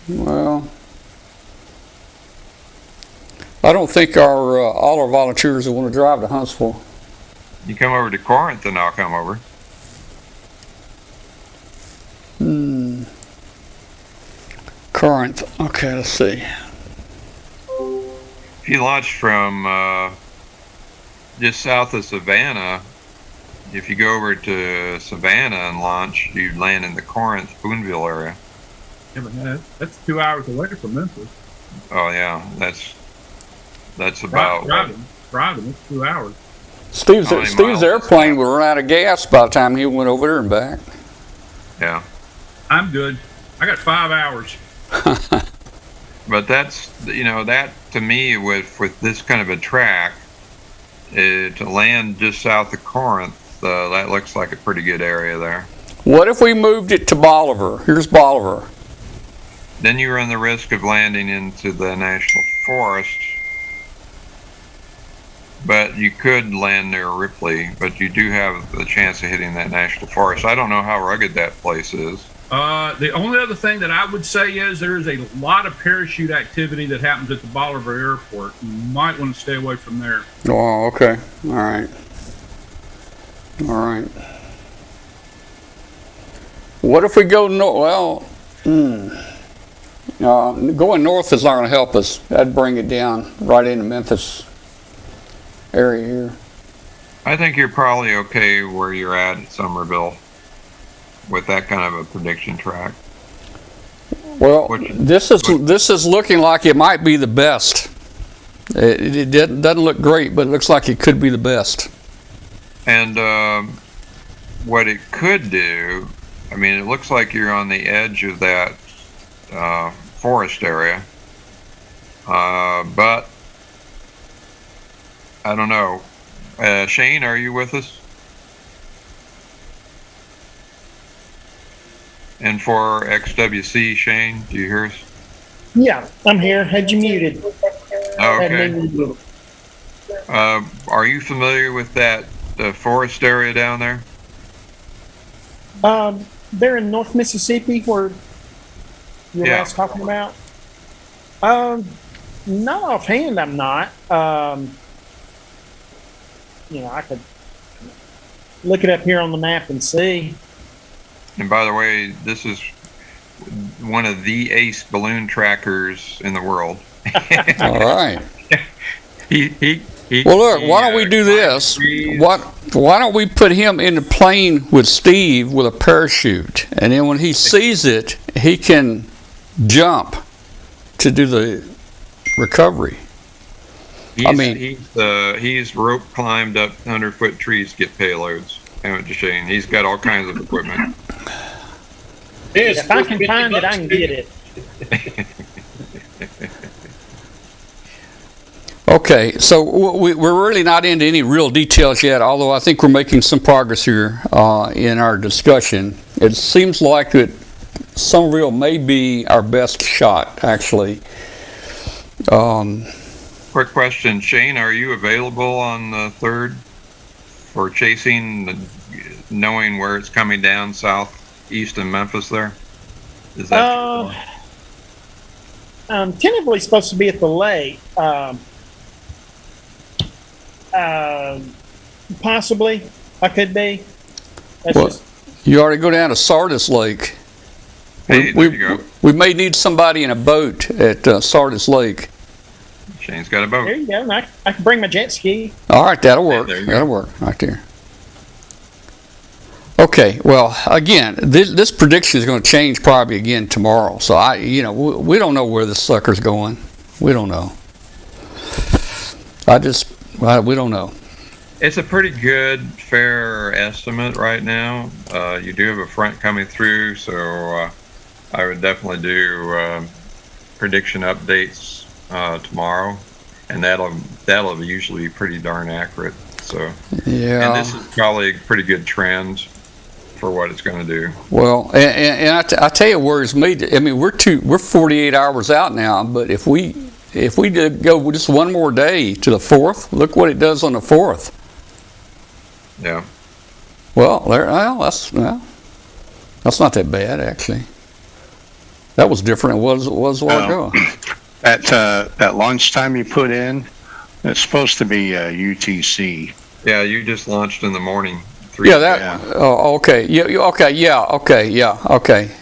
Well, I don't think all our volunteers will want to drive to Huntsville. You come over to Corinth, and I'll come over. Corinth. Okay, let's see. If you launch from just south of Savannah, if you go over to Savannah and launch, you'd land in the Corinth, Boonville area. Yeah, but that's 2 hours away from Memphis. Oh yeah, that's about driving. It's 2 hours. Steve's airplane would run out of gas by the time he went over there and back. Yeah. I'm good. I got 5 hours. But that's that to me with this kind of a track to land just south of Corinth, that looks like a pretty good area there. What if we moved it to Bolivar? Here's Bolivar. Then you run the risk of landing into the National Forest. But you could land near Ripley, but you do have the chance of hitting that National Forest. I don't know how rugged that place is. The only other thing that I would say is there is a lot of parachute activity that happens at the Bolivar Airport. You might want to stay away from there. Oh, okay. All right. What if we go north? Well, Going north is not going to help us. That'd bring it down right into Memphis area here. I think you're probably okay where you're at Somerville with that kind of a prediction track. Well, this is looking like it might be the best. It doesn't look great, but it looks like it could be the best. And what it could do, I mean, it looks like you're on the edge of that forest area, but I don't know. Shane, are you with us? And for XWC, Shane, do you hear us? Yeah, I'm here. Had you muted? Oh, okay. Are you familiar with that forest area down there? They're in North Mississippi where you're last talking about. Not offhand, I'm not. I could look it up here on the map and see. And by the way, this is one of the ace balloon trackers in the world. All right. Well, look, why don't we do this? Why don't we put him in the plane with Steve with a parachute, and then when he sees it, he can jump to do the recovery. He's rope climbed up 100-foot trees to get payloads. Haven't you, Shane? He's got all kinds of equipment. If I can find it, I can get it. Okay, so we're really not into any real details yet, although I think we're making some progress here in our discussion. It seems like that Somerville may be our best shot, actually. Quick question, Shane, are you available on the 3rd for chasing, knowing where it's coming down southeast in Memphis there? Is that I'm tentatively supposed to be at the lake. Possibly, I could be. You already go down to Sardis Lake. Hey, there you go. We may need somebody in a boat at Sardis Lake. Shane's got a boat. There you go. I can bring my jet ski. All right, that'll work. That'll work right there. Okay, well, again, this prediction is going to change probably again tomorrow. So we don't know where this sucker's going. We don't know. We don't know. It's a pretty good, fair estimate right now. You do have a front coming through, so I would definitely do prediction updates tomorrow, and that'll usually be pretty darn accurate. So yeah, and this is probably a pretty good trend for what it's going to do. Well, and I tell you where it's made. I mean, we're 48 hours out now, but if we did go just one more day to the 4th, look what it does on the 4th. Yeah. Well, that's not that bad actually. That was different. It was a while ago. That lunchtime you put in, it's supposed to be UTC. Yeah, you just launched in the morning. Oh, okay. Okay.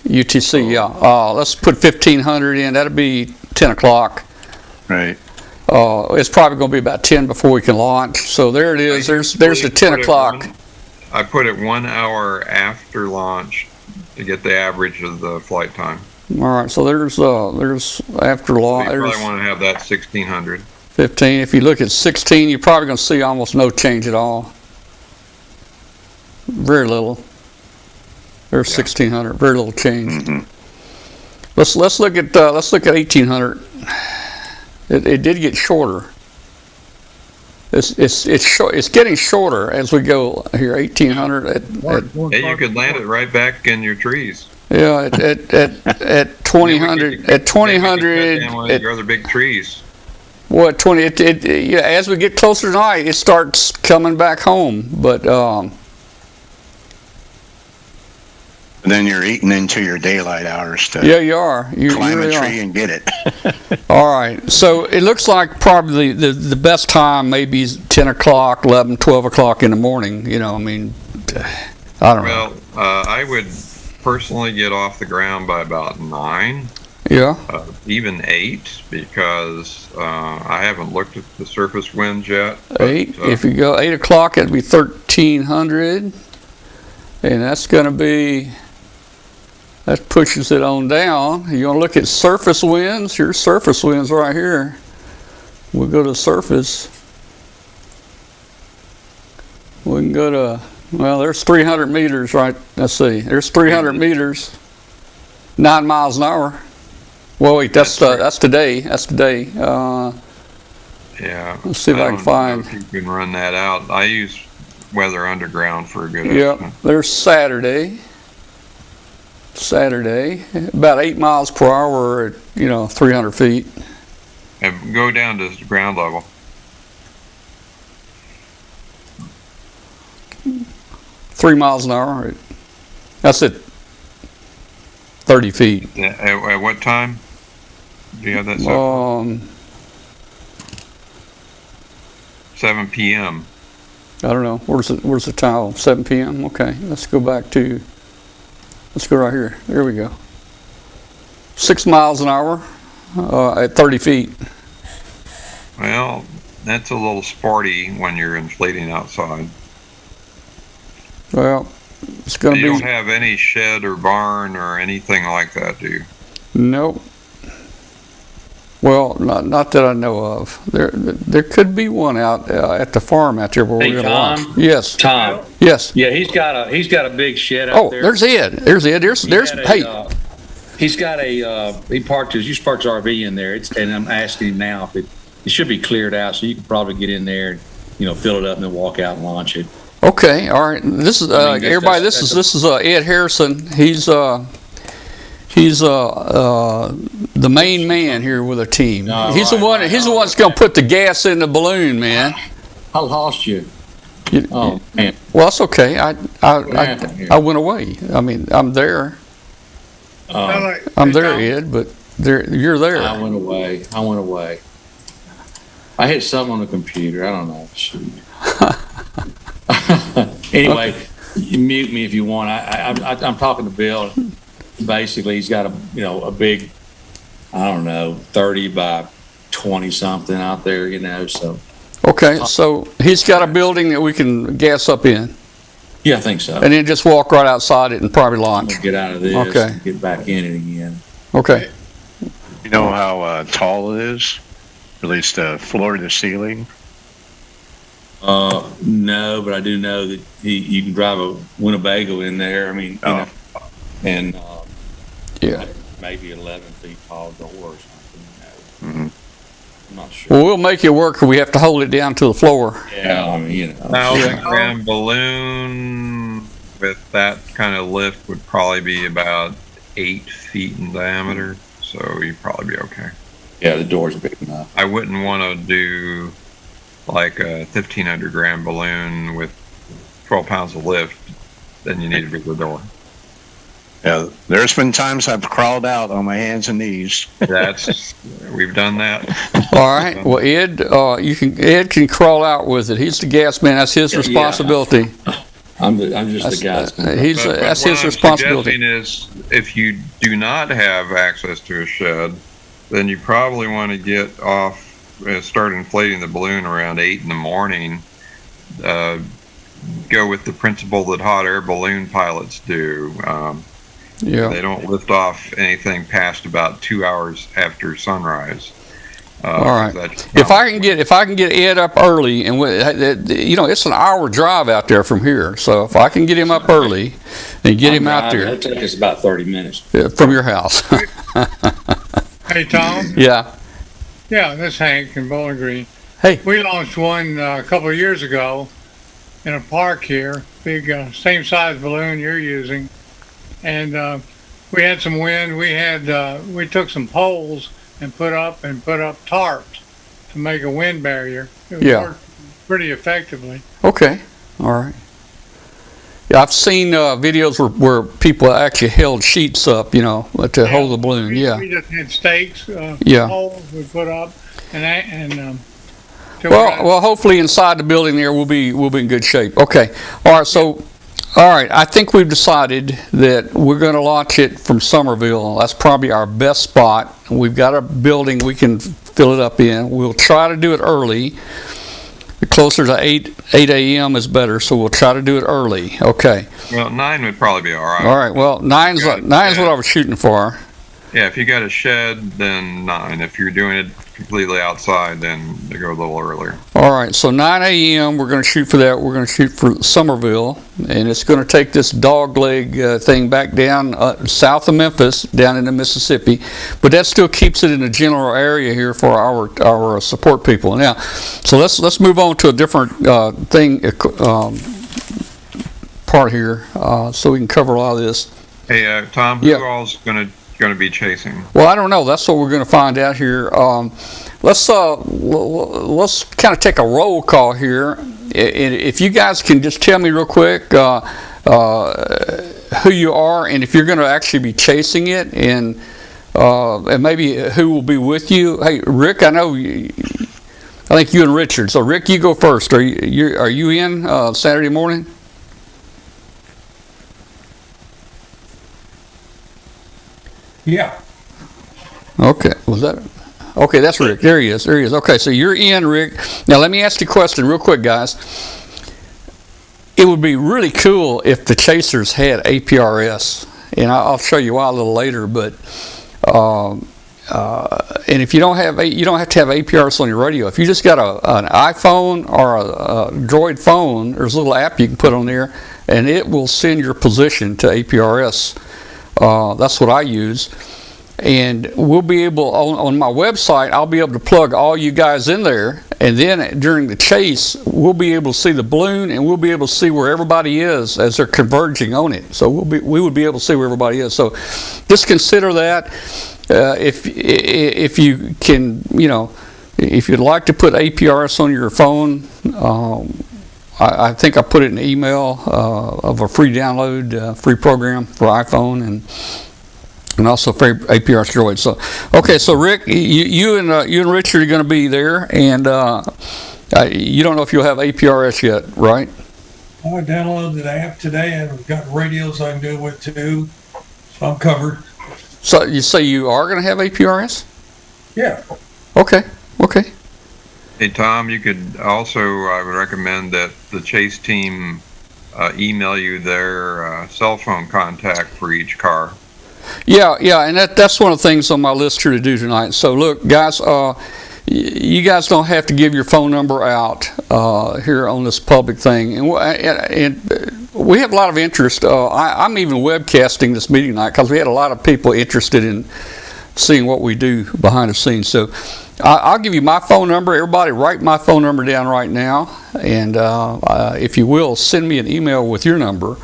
UTC. Yeah. Let's put 1500 in. That'll be 10 o'clock. Right. It's probably going to be about 10 before we can launch. So there it is. There's the 10 o'clock. I put it 1 hour after launch to get the average of the flight time. All right. So there's after launch. So you probably want to have that 1600. 15. If you look at 16, you're probably going to see almost no change at all. Very little. There's 1600. Very little change. Mm-hmm. Let's look at 1800. It did get shorter. It's getting shorter as we go here. 1800. Yeah, you could land it right back in your trees. Yeah, at 2000. At 2000. Your other big trees. Well, 20. As we get closer to night, it starts coming back home. But then you're eating into your daylight hours to you are. Climb really a tree and get it. All right. So it looks like probably the best time maybe is 10 o'clock, 11, 12 o'clock in the morning. I mean, I don't know. Well, I would personally get off the ground by about 9. Yeah. Even 8, because I haven't looked at the surface winds yet. But, 8. If you go 8 o'clock, it'd be 1,300. And that's going to be, that pushes it on down. You're going to look at surface winds. Here's surface winds right here. We'll go to surface. We can go to, well, there's 300 meters, right? Let's see. There's 300 meters, 9 miles an hour. Well, wait, that's today. That's today. Yeah. Let's see if I can find. If you can run that out. I use Weather Underground for a good Yep. estimate. There's Saturday. About 8 miles per hour at 300 feet. And go down to ground level. 3 miles an hour. That's at 30 feet. At what time? Do you have that set? 7 p.m. I don't know. Where's the time? 7 p.m. Okay, let's go right here. There we go. 6 miles an hour at 30 feet. Well, that's a little sporty when you're inflating outside. Well, it's going to be. You don't have any shed or barn or anything like that, do you? Nope. Well, not that I know of. There could be one out at the farm out there where we're going to launch. Yes. Tom. Yes. Yeah, he's got a big shed out there. Oh, there's Ed. There's Ed. There's hey. He's got a he used to park his RV in there. And I'm asking him now if it should be cleared out, so you can probably get in there and fill it up and then walk out and launch it. Okay. All right. This is everybody. This is Ed Harrison. He's the main man here with a team. He's the one that's going to put the gas in the balloon, man. I lost you. Oh man. Well, that's okay. I went away. I mean, I'm there. I'm there, Ed, but you're there. I went away. I hit something on the computer. I don't know. Shoot. Anyway, you mute me if you want. I'm talking to Bill. Basically, he's got a big, I don't know, 30 by 20 something out there, so. Okay, so he's got a building that we can gas up in. Yeah, I think so. And then just walk right outside it and probably launch. Get out of this. Okay. And get back in it again. Okay. You know how tall it is? At least floor to ceiling? No, but I do know that you can drive a Winnebago in there. I mean, and yeah, maybe 11 feet tall door or something. Mm-hmm. I'm not sure. Well, we'll make it work. We have to hold it down to the floor. Yeah, I mean, 1,000-gram balloon with that kind of lift would probably be about 8 feet in diameter, so you'd probably be okay. Yeah, the door's big enough. I wouldn't want to do like a 1,500-gram balloon with 12 pounds of lift. Then you need a bigger door. Yeah, there's been times I've crawled out on my hands and knees. We've done that. All right. Well, Ed, Ed can crawl out with it. He's the gas man. That's his responsibility. Yeah. I'm just the guy. That's his responsibility. What I'm suggesting is, if you do not have access to a shed, then you probably want to get off, start inflating the balloon around 8 in the morning. Go with the principle that hot air balloon pilots do. They don't lift off anything past about 2 hours after sunrise. All right. If I can get Ed up early, and it's an hour drive out there from here. So if I can get him up early and get him out there, it'll take us about 30 minutes from your house. Hey, Tom. Yeah. Yeah, this is Hank in Bowling Green. Hey. We launched one a couple of years ago in a park here, big, same size balloon you're using, and we had some wind. We took some poles and put up tarps to make a wind barrier. It worked pretty effectively. Okay. All right. Yeah, I've seen videos where people actually held sheets up, to hold the balloon. We just had stakes, poles we put up, well, hopefully inside the building there we'll be in good shape. Okay. All right. So All right, I think we've decided that we're going to launch it from Somerville. That's probably our best spot. We've got a building we can fill it up in. We'll try to do it early. Closer to 8 a.m. is better, so we'll try to do it early. Okay. Well, 9 would probably be all right. All right, well, nine's what I was shooting for. Yeah, if you got a shed, then 9. If you're doing it completely outside, then they go a little earlier. All right, so 9 a.m. we're going to shoot for that. We're going to shoot for Somerville, and it's going to take this dog leg thing back down south of Memphis, down into Mississippi, but that still keeps it in the general area here for our support people. Now, so let's move on to a different thing part here, so we can cover a lot of this. Hey, Tom, who all's going to be chasing? Well, I don't know. That's what we're going to find out here. Let's kind of take a roll call here. If you guys can just tell me real quick who you are and if you're going to actually be chasing it, and maybe who will be with you. Hey, Rick, I think you and Richard. So, Rick, you go first. Are you in Saturday morning? Yeah. Okay, was that? Okay, that's Rick. There he is. Okay, so you're in, Rick. Now let me ask you a question real quick, guys. It would be really cool if the chasers had APRS, and I'll show you why a little later. But and if you don't have to have APRS on your radio. If you just got an iPhone or a Droid phone, there's a little app you can put on there, and it will send your position to APRS. That's what I use, and we'll be able on my website. I'll be able to plug all you guys in there, and then during the chase, we'll be able to see the balloon, and we'll be able to see where everybody is as they're converging on it. So we would be able to see where everybody is. So just consider that if you can, if you'd like to put APRS on your phone. I think I put it in an email of a free download, free program for iPhone and also for APRS Droid. So, okay, so Rick, you and Richard are going to be there, and you don't know if you'll have APRS yet, right? I downloaded the app today, and we've got radios I can do it with too, so I'm covered. So you say you are going to have APRS? Yeah. Okay. Hey, Tom, you could also, I would recommend that the chase team email you their cell phone contact for each car. Yeah, and that's one of the things on my list here to do tonight. So look, guys, you guys don't have to give your phone number out here on this public thing, and we have a lot of interest. I'm even webcasting this meeting tonight because we had a lot of people interested in seeing what we do behind the scenes. So I'll give you my phone number. Everybody write my phone number down right now, and if you will, send me an email with your number.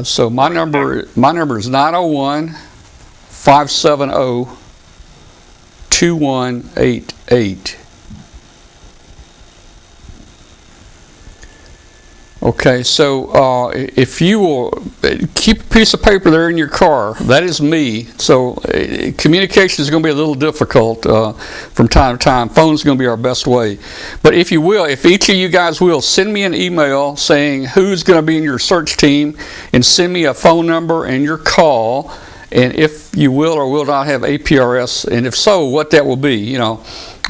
So my number is 901-570-2188. Okay, so if you will keep a piece of paper there in your car, that is me. So communication is going to be a little difficult from time to time. Phone's going to be our best way. But if you will, if each of you guys will, send me an email saying who's going to be in your search team, and send me a phone number and your call, and if you will or will not have APRS, and if so, what that will be,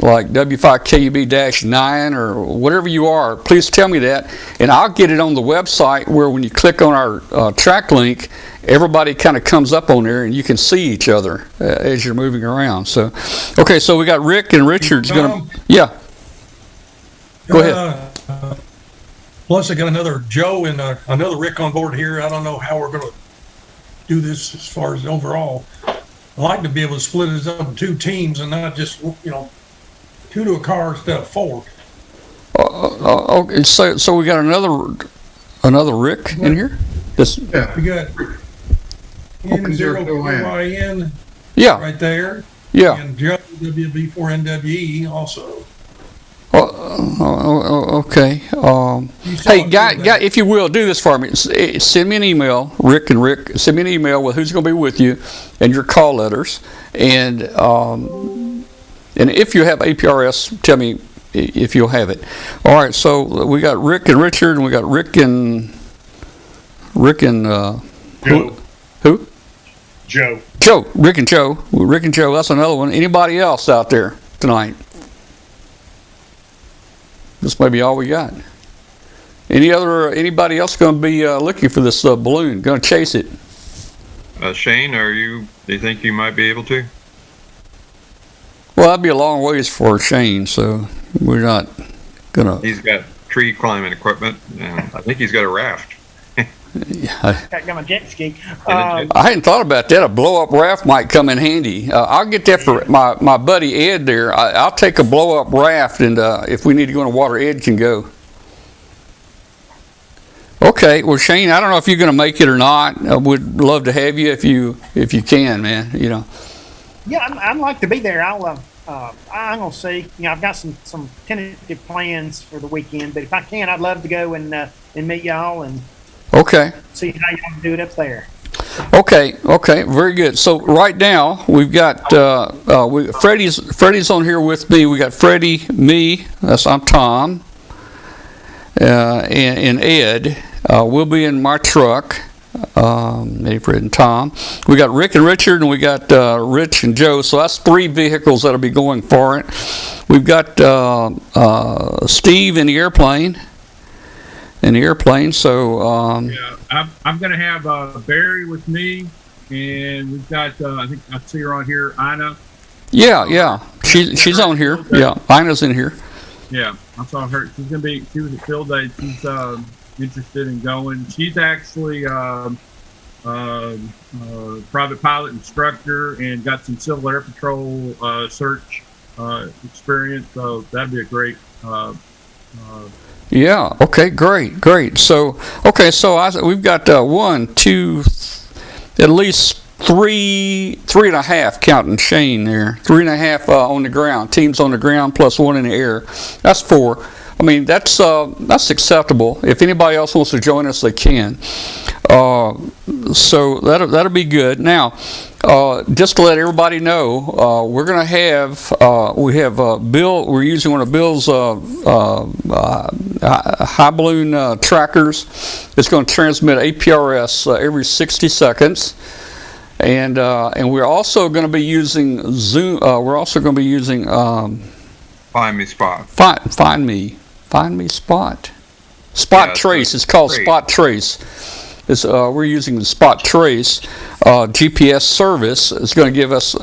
like W5KUB-9 or whatever you are, please tell me that, and I'll get it on the website where when you click on our track link, everybody kind of comes up on there and you can see each other as you're moving around. So, okay, so we got Rick and Richard's going to, yeah. Go ahead. Plus, I got another Joe and another Rick on board here. I don't know how we're going to do this as far as overall. I'd like to be able to split it up in 2 teams and not just, 2 to a car instead of 4. Okay, so we got another Rick in here? Yeah. We got N0QYN right there. Yeah. And Joe WB4NWE also. Okay. Hey, guy, if you will, do this for me. Send me an email, Rick. Send me an email with who's going to be with you and your call letters. And if you have APRS, tell me if you'll have it. All right. So we got Rick and Richard, and we got Rick and Rick and Joe. Who? Joe. Joe. Rick and Joe. Rick and Joe. That's another one. Anybody else out there tonight? This may be all we got. Anybody else going to be looking for this balloon? Going to chase it? Shane, do you think you might be able to? Well, that'd be a long ways for Shane, so we're not gonna. He's got tree climbing equipment, and I think he's got a raft. I got my jet ski. I hadn't thought about that. A blow-up raft might come in handy. I'll get that for my buddy Ed there. I'll take a blow-up raft, and if we need to go in the water, Ed can go. Okay, well, Shane, I don't know if you're going to make it or not. I would love to have you if you can, man. You know. Yeah, I'd like to be there. I'm gonna see. You know, I've got some tentative plans for the weekend, but if I can, I'd love to go and meet y'all and see how y'all do it up there. Okay, very good. So right now we've got Freddie's on here with me. We got Freddie, me. I'm Tom, and Ed. We'll be in my truck. Maybe Fred and Tom. We got Rick and Richard, and we got Rich and Joe. So that's 3 vehicles that'll be going for it. We've got Steve in the airplane. So yeah, I'm going to have Barry with me, and we've got I think I see her on here, Ina. Yeah. She's on here. Yeah, Ina's in here. Yeah, I saw her. She was at field day. She's interested in going. She's actually private pilot instructor and got some Civil Air Patrol search experience. So that'd be a great. Yeah. Okay. Great. So we've got 1, 2, at least 3.5 counting Shane there. 3.5 on the ground. Teams on the ground plus 1 in the air. That's 4. I mean, that's acceptable. If anybody else wants to join us, they can. So that'll be good. Now, just to let everybody know, we're going to have Bill. We're using one of Bill's high balloon trackers. It's going to transmit APRS every 60 seconds. And we're also going to be using Zoom. We're also going to be using Find Me Spot. Find me Spot. Trace. It's called Spot Trace. We're using the Spot Trace GPS service. It's going to give us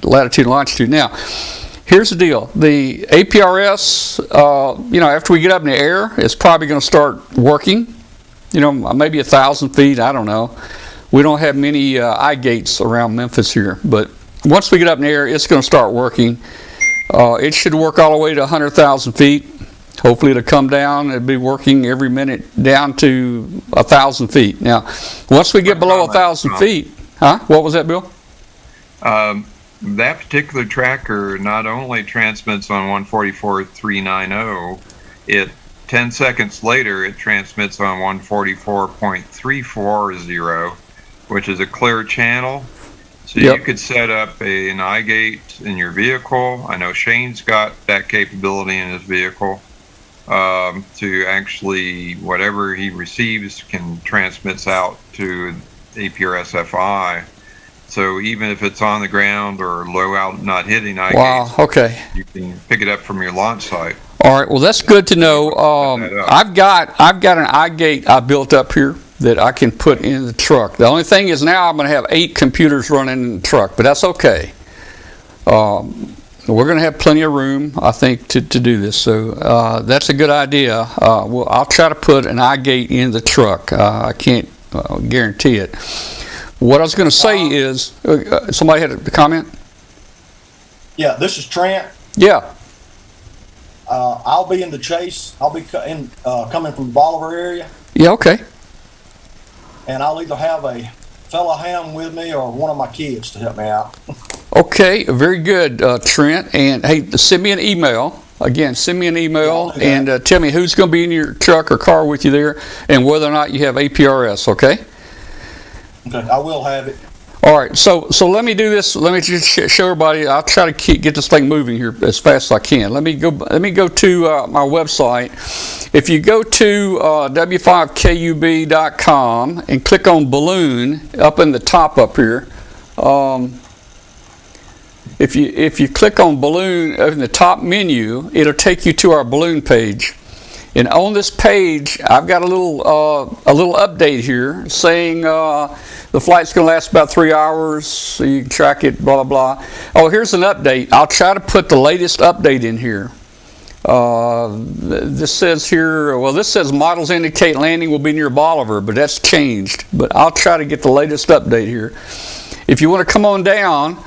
latitude and longitude. Now, here's the deal. The APRS, after we get up in the air, it's probably going to start working. Maybe 1,000 feet. I don't know. We don't have many eye gates around Memphis here, but once we get up in the air, it's going to start working. It should work all the way to 100,000 feet. Hopefully it'll come down. It'll be working every minute down to 1,000 feet. Now, once we get below 1,000 feet, what was that, Bill? That particular tracker not only transmits on 144.390, 10 seconds later it transmits on 144.340, which is a clear channel. So you could set up an eye gate in your vehicle. I know Shane's got that capability in his vehicle to actually, whatever he receives can transmits out to APRS-FI. So even if it's on the ground or low out, not hitting eye gates, you can pick it up from your launch site. All right, well that's good to know. I've got an eye gate I built up here that I can put in the truck. The only thing is now I'm going to have 8 computers running in the truck, but that's okay. We're going to have plenty of room, I think, to do this. So that's a good idea. I'll try to put an eye gate in the truck. I can't guarantee it. What I was going to say is, somebody had a comment? Yeah, this is Trent. Yeah. I'll be in the chase. I'll be coming from the Bolivar area. Yeah, okay. And I'll either have a fellow hound with me or one of my kids to help me out. Okay, very good, Trent. And hey, send me an email. Again, send me an email and tell me who's going to be in your truck or car with you there and whether or not you have APRS, okay? Okay, I will have it. All right, so let me do this. Let me just show everybody. I'll try to get this thing moving here as fast as I can. Let me go to my website. If you go to w5kub.com and click on balloon up in the top up here, if you click on balloon in the top menu, it'll take you to our balloon page. And on this page, I've got a little update here saying the flight's going to last about 3 hours, so you can track it, blah, blah, blah. Oh, here's an update. I'll try to put the latest update in here. This says here, well, this says models indicate landing will be near Bolivar, but that's changed. But I'll try to get the latest update here. If you want to come on down,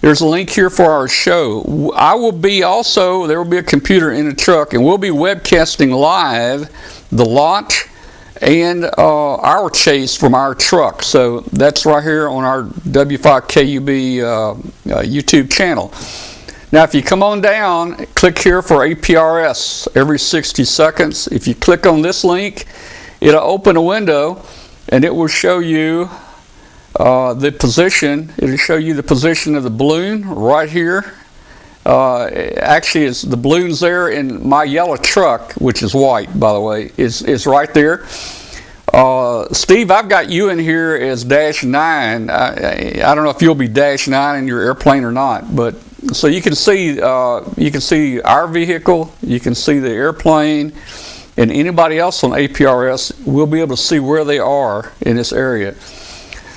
there's a link here for our show. There will be a computer in the truck, and we'll be webcasting live the launch and our chase from our truck. So that's right here on our W5KUB YouTube channel. Now, if you come on down, click here for APRS every 60 seconds. If you click on this link, it'll open a window, and it will show you the position. It'll show you the position of the balloon right here. Actually, it's the balloon's there, and my yellow truck, which is white, by the way, is right there. Steve, I've got you in here as -9. I don't know if you'll be -9 in your airplane or not, but so you can see our vehicle, you can see the airplane, and anybody else on APRS will be able to see where they are in this area.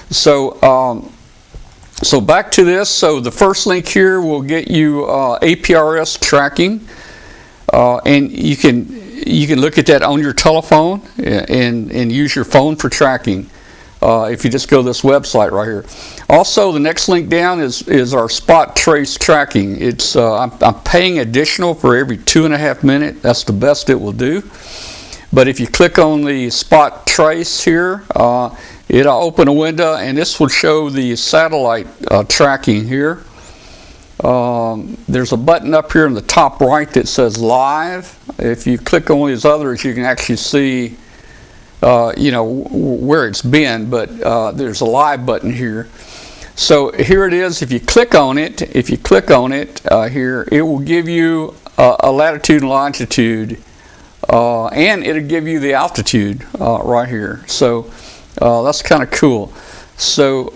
So back to this. So the first link here will get you APRS tracking, and you can look at that on your telephone and use your phone for tracking. If you just go to this website right here. Also, the next link down is our spot trace tracking. It's I'm paying additional for every 2.5 minutes. That's the best it will do. But if you click on the spot trace here, it'll open a window, and this will show the satellite tracking here. There's a button up here in the top right that says live. If you click on these others, you can actually see where it's been, but there's a live button here. So here it is. If you click on it, here, it will give you a latitude and longitude, and it'll give you the altitude right here. So that's kind of cool. So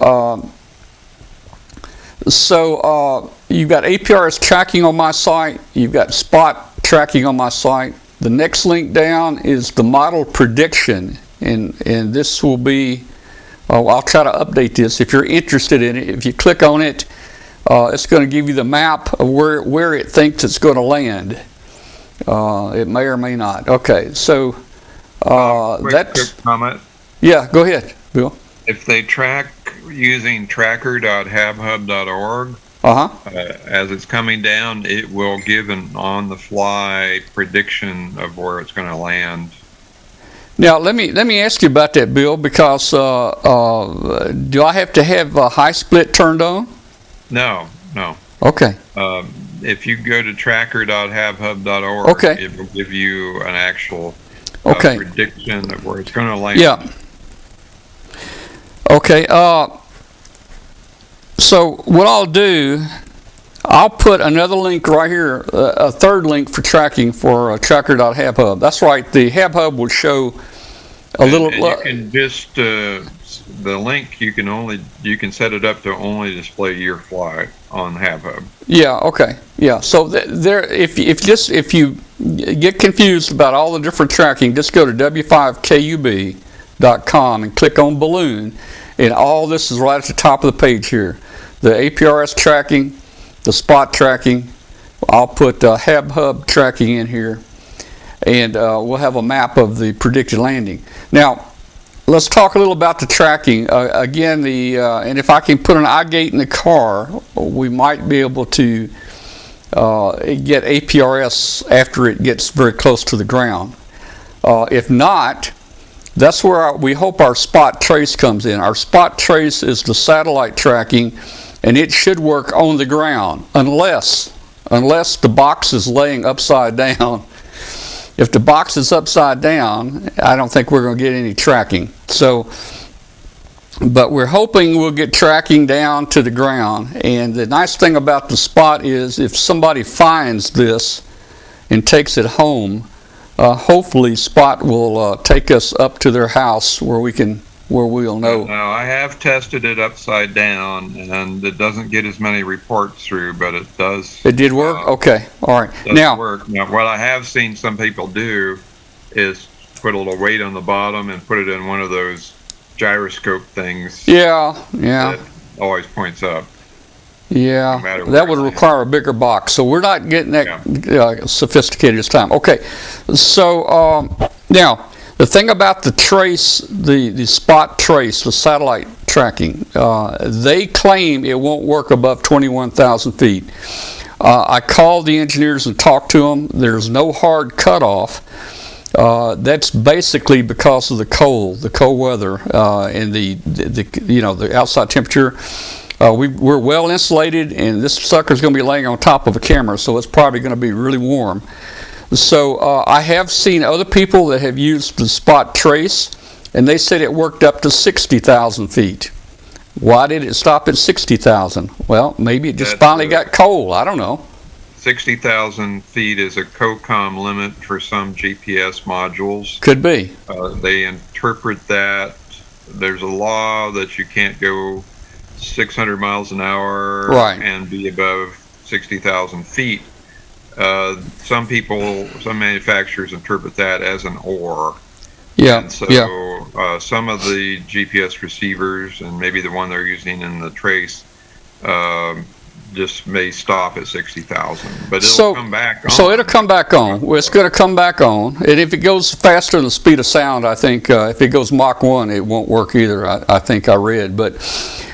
you've got APRS tracking on my site. You've got spot tracking on my site. The next link down is the model prediction, and this will be, I'll try to update this if you're interested in it. If you click on it, it's going to give you the map of where it thinks it's going to land. It may or may not. Okay, so Quick comment. Yeah, go ahead, Bill. If they track using tracker.habhub.org, as it's coming down, it will give an on-the-fly prediction of where it's going to land. Now, let me ask you about that, Bill, because do I have to have a high split turned on? No. Okay. If you go to tracker.habhub.org, it will give you an actual prediction of where it's going to land. Yeah. Okay. So what I'll do, I'll put another link right here, a third link for tracking for tracker.habhub. That's right. The HabHub will show a little. And you can just the link. You can set it up to only display your flight on HabHub. Yeah. Okay. Yeah. So there, if you get confused about all the different tracking, just go to w5kub.com and click on balloon, and all this is right at the top of the page here. The APRS tracking, the spot tracking. I'll put HabHub tracking in here, and we'll have a map of the predicted landing. Now, let's talk a little about the tracking. Again, and if I can put an eye gate in the car, we might be able to get APRS after it gets very close to the ground. If not, that's where we hope our spot trace comes in. Our spot trace is the satellite tracking, and it should work on the ground unless the box is laying upside down. If the box is upside down, I don't think we're going to get any tracking. So but we're hoping we'll get tracking down to the ground. And the nice thing about the Spot is if somebody finds this and takes it home, hopefully Spot will take us up to their house where we'll know. Now, I have tested it upside down, and it doesn't get as many reports through, but it does. It did work? Okay. All right. Now, what I have seen some people do is put a little weight on the bottom and put it in one of those gyroscope things. Yeah. That always points up. Yeah, No that would require a bigger box. So we're not getting that sophisticated this time. Okay, so now the thing about the trace, the Spot trace, the satellite tracking, they claim it won't work above 21,000 feet. I called the engineers and talked to them. There's no hard cutoff. That's basically because of the cold weather, and the outside temperature. We're well insulated, and this sucker's going to be laying on top of a camera, so it's probably going to be really warm. So I have seen other people that have used the Spot trace, and they said it worked up to 60,000 feet. Why did it stop at 60,000? Well, maybe it just finally got cold. I don't know. 60,000 feet is a COCOM limit for some GPS modules. Could be. They interpret that. There's a law that you can't go 600 miles an hour and be above 60,000 feet. Some manufacturers interpret that as an or. Yeah. And so some of the GPS receivers, and maybe the one they're using in the trace, just may stop at 60,000, but it'll come back on. So it'll come back on. Well, it's going to come back on, and if it goes faster than the speed of sound, I think if it goes Mach 1, it won't work either. I think I read, but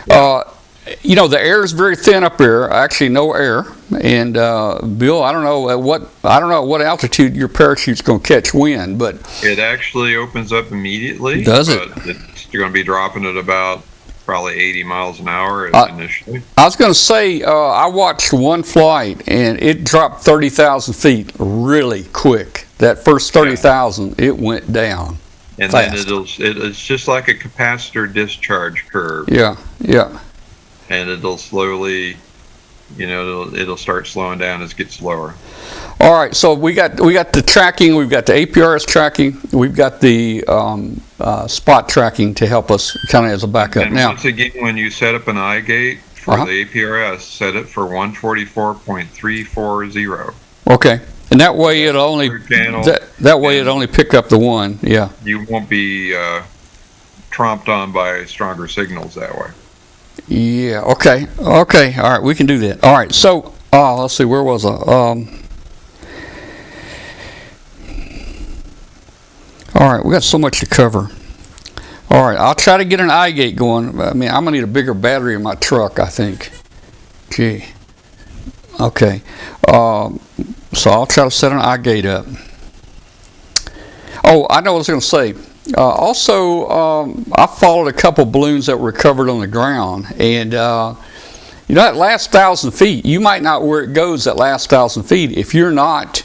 the air is very thin up there. Actually, no air. And Bill, I don't know at what altitude your parachute's going to catch wind, but it actually opens up immediately. Does it? It's going to be dropping at about probably 80 miles an hour initially. I was going to say, I watched one flight, and it dropped 30,000 feet really quick. That first 30,000, it went down. And fast. then it's just like a capacitor discharge curve. Yeah. And it'll slowly, it'll start slowing down as it gets lower. All right, so we got the tracking, we've got the APRS tracking, we've got the Spot tracking to help us kind of as a backup. And now, once again, when you set up an iGate for the APRS, set it for 144.340. Okay, and that way it'll only it'll only pick up the one. Yeah. You won't be tromped on by stronger signals that way. Yeah. Okay. All right, we can do that. All right. So let's see, where was I? All right, we got so much to cover. All right, I'll try to get an iGate going. I mean, I'm gonna need a bigger battery in my truck, I think. Gee. Okay. So I'll try to set an iGate up. Oh, I know what I was gonna say. Also, I followed a couple balloons that were recovered on the ground, and that last 1,000 feet, you might not where it goes that last 1,000 feet if you're not.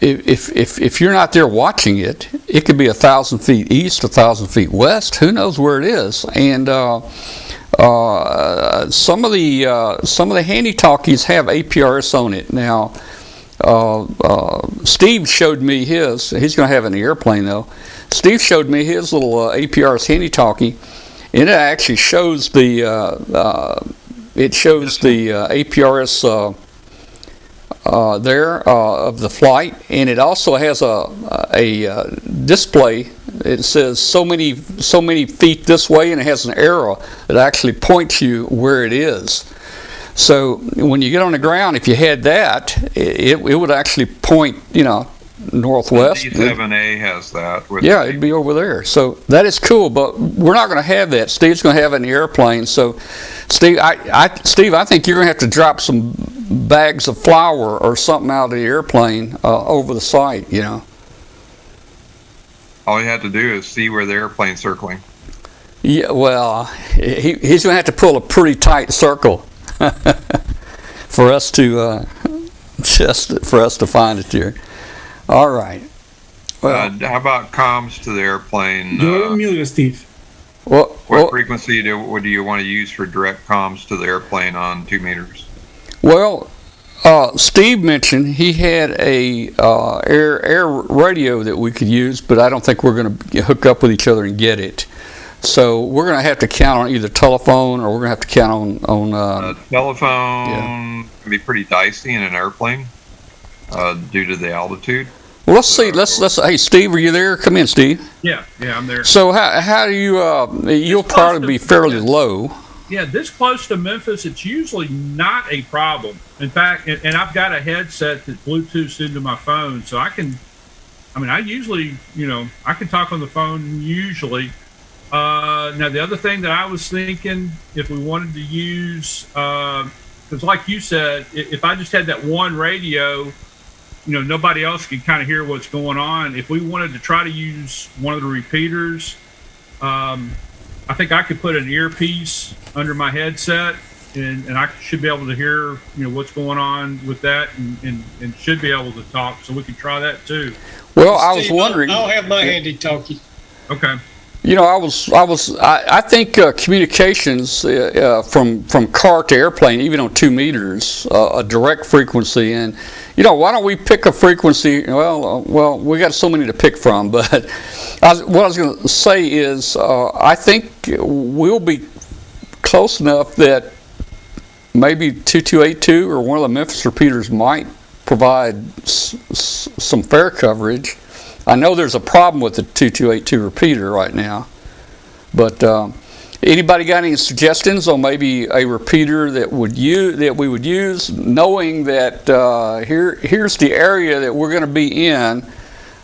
If you're not there watching it, it could be 1,000 feet east, 1,000 feet west. Who knows where it is? And some of the handy talkies have APRS on it. Now, Steve showed me his. He's going to have it in the airplane though. Steve showed me his little APRS handy talkie, and it actually shows the APRS. Of the flight, and it also has a display. It says so many feet this way, and it has an arrow that actually points you where it is. So when you get on the ground, if you had that, it would actually point northwest. The D7A has that. It'd be over there. So that is cool, but we're not going to have that. Steve's going to have it in the airplane. So Steve, I think you're going to have to drop some bags of flour or something out of the airplane over the site, All you have to do is see where the airplane's circling. Yeah, well, he's going to have to pull a pretty tight circle for us to find it there. All right. Well, how about comms to the airplane? You're muted, Steve. What frequency do you want to use for direct comms to the airplane on 2 meters? Well, Steve mentioned he had a air radio that we could use, but I don't think we're going to hook up with each other and get it. So we're going to have to count on either telephone, or we're going to have to count on telephone. Can be pretty dicey in an airplane due to the altitude. Well, let's see. Let's. Hey, Steve, are you there? Come in, Steve. Yeah, I'm there. So how do you? You'll probably be fairly low. Yeah, this close to Memphis, it's usually not a problem. In fact, and I've got a headset that Bluetooths into my phone, so I usually, I can talk on the phone usually. Now, the other thing that I was thinking, if we wanted to use, because like you said, if I just had that one radio, nobody else could kind of hear what's going on. If we wanted to try to use one of the repeaters, I think I could put an earpiece under my headset, and I should be able to hear, what's going on with that, and should be able to talk. So we could try that too. Well, I was wondering. I'll have my handy talkie. Okay. I think communications from car to airplane, even on 2 meters, a direct frequency, and why don't we pick a frequency? Well, we got so many to pick from, but what I was going to say is I think we'll be close enough that maybe 2282 or one of the Memphis repeaters might provide some fair coverage. I know there's a problem with the 2282 repeater right now, but anybody got any suggestions on maybe a repeater that we would use, knowing that here's the area that we're going to be in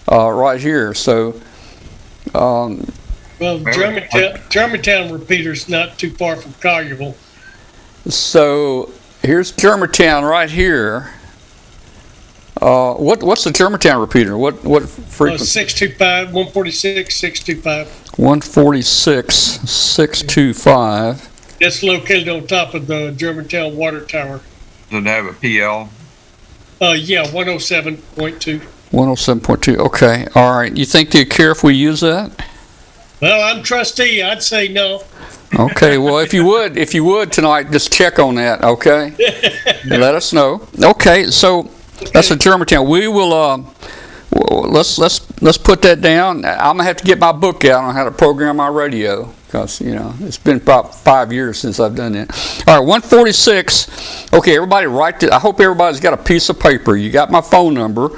right here. So, well, Germantown repeater's not too far from Collierville. So here's Germantown right here. What's the Germantown repeater? What frequency? 625, 146, 625. 146, 625. It's located on top of the Germantown water tower. Does it have a PL? Yeah, 107.2. 107.2. Okay, all right. You think they care if we use that? Well, I'm trustee. I'd say no. Okay. Well, if you would tonight, just check on that. Okay. Let us know. Okay. So. That's a Germantown. We will. Let's put that down. I'm gonna have to get my book out on how to program my radio, because it's been about 5 years since I've done that. All right, 146. Okay, everybody, write it. I hope everybody's got a piece of paper. You got my phone number.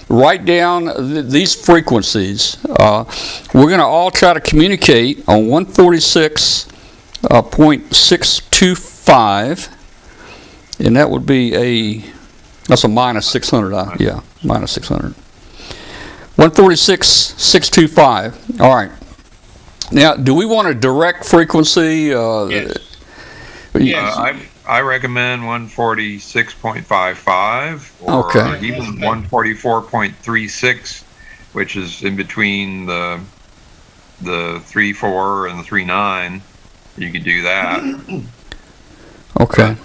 Write down these frequencies. We're gonna all try to communicate on 146.625, and that would be that's a minus 600. Minus 600. 146.625. All right. Now, do we want a direct frequency? Yes. I recommend 146.55 or even 144.36, which is in between the 3.4 and the 3.9. You could do that. Okay.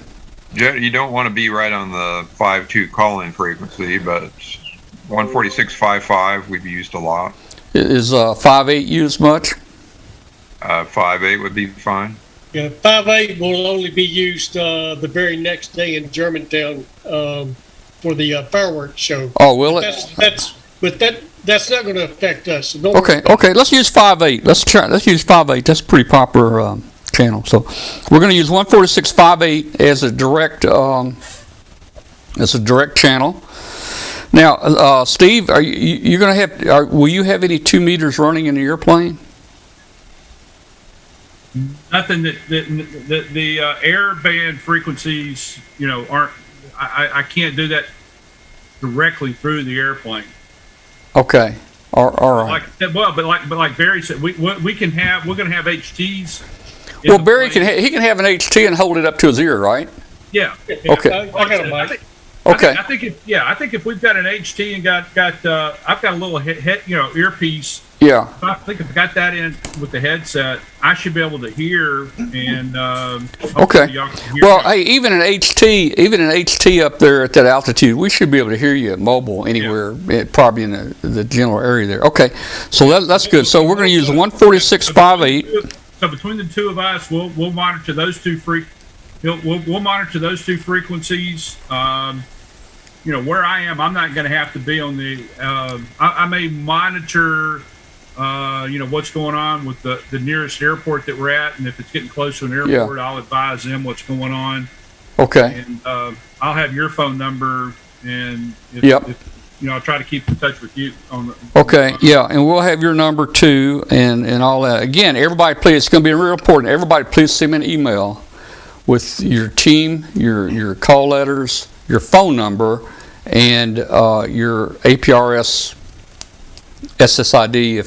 You don't want to be right on the 5.2 call-in frequency, but 146.55 we've used a lot. Is 5.8 used much? 5.8 would be fine. Yeah, 5.8 will only be used the very next day in Germantown for the fireworks show. Oh, will it? That's not going to affect us. So okay. Let's use 5.8. Let's use 5.8. That's a pretty popular channel. So we're going to use 146.58 as a direct channel. Now, Steve, are you going to have? Will you have any 2 meters running in the airplane? Nothing that the air band frequencies, aren't. I can't do that directly through the airplane. Okay. All right. But like Barry said, we're going to have HTs. Well, Barry can have an HT and hold it up to his ear, right? Yeah. Okay. I got a mic. Okay. I think if we've got an HT and got I've got a little head earpiece. Yeah. I think if I got that in with the headset, I should be able to hear and. Okay. Y'all can hear Well, me. hey, even an HT up there at that altitude, we should be able to hear you mobile anywhere, probably in the general area there. Okay. So that's good. So we're going to use 146.58. So between the two of us, we'll monitor those two we'll monitor those two frequencies. Where I am, I'm not going to have to be on the. I may monitor. What's going on with the nearest airport that we're at, and if it's getting close to an airport, I'll advise them what's going on. Okay. And I'll have your phone number, and I'll try to keep in touch with you on the. Okay, yeah, and we'll have your number too, and all that. Again, everybody, please, it's going to be real important. Everybody, please send me an email with your team, your call letters, your phone number, and your APRS SSID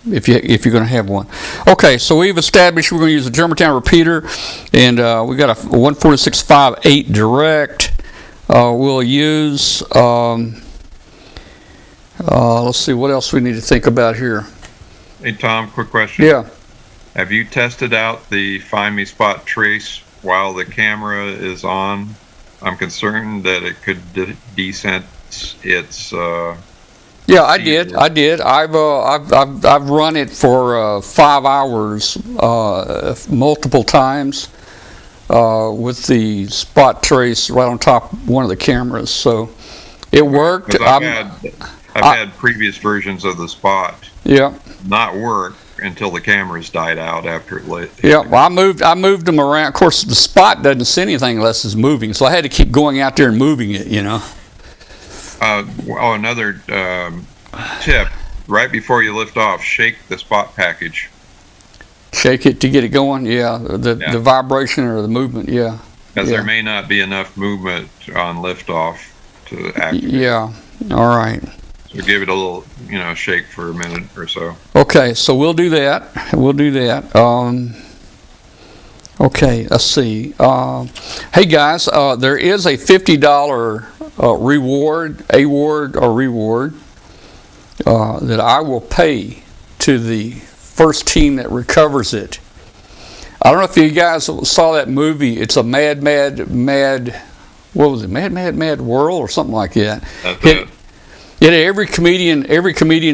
if you're going to have one. Okay, so we've established we're going to use a Germantown repeater, and we got a 146.58 direct. We'll use. Let's see what else we need to think about here. Hey Tom, quick question. Yeah. Have you tested out the Find Me Spot Trace while the camera is on? I'm concerned that it could desense its. Yeah, I did. I've run it for 5 hours multiple times with the spot trace right on top of one of the cameras. So it worked. I've had previous versions of the spot. Yeah. Not work until the cameras died out after it lit. Yeah, well, I moved them around. Of course, the spot doesn't see anything unless it's moving, so I had to keep going out there and moving it. Another tip: right before you lift off, shake the spot package. Shake it to get it going. Yeah, the vibration or the movement. Yeah. Because there may not be enough movement on liftoff to activate. Yeah. All right. So give it a little, shake for a minute or so. Okay, so we'll do that. Okay, let's see. Hey guys, there is a $50 reward that I will pay to the first team that recovers it. I don't know if you guys saw that movie. It's a Mad what was it? Mad World or something like that. That's it. It had every comedian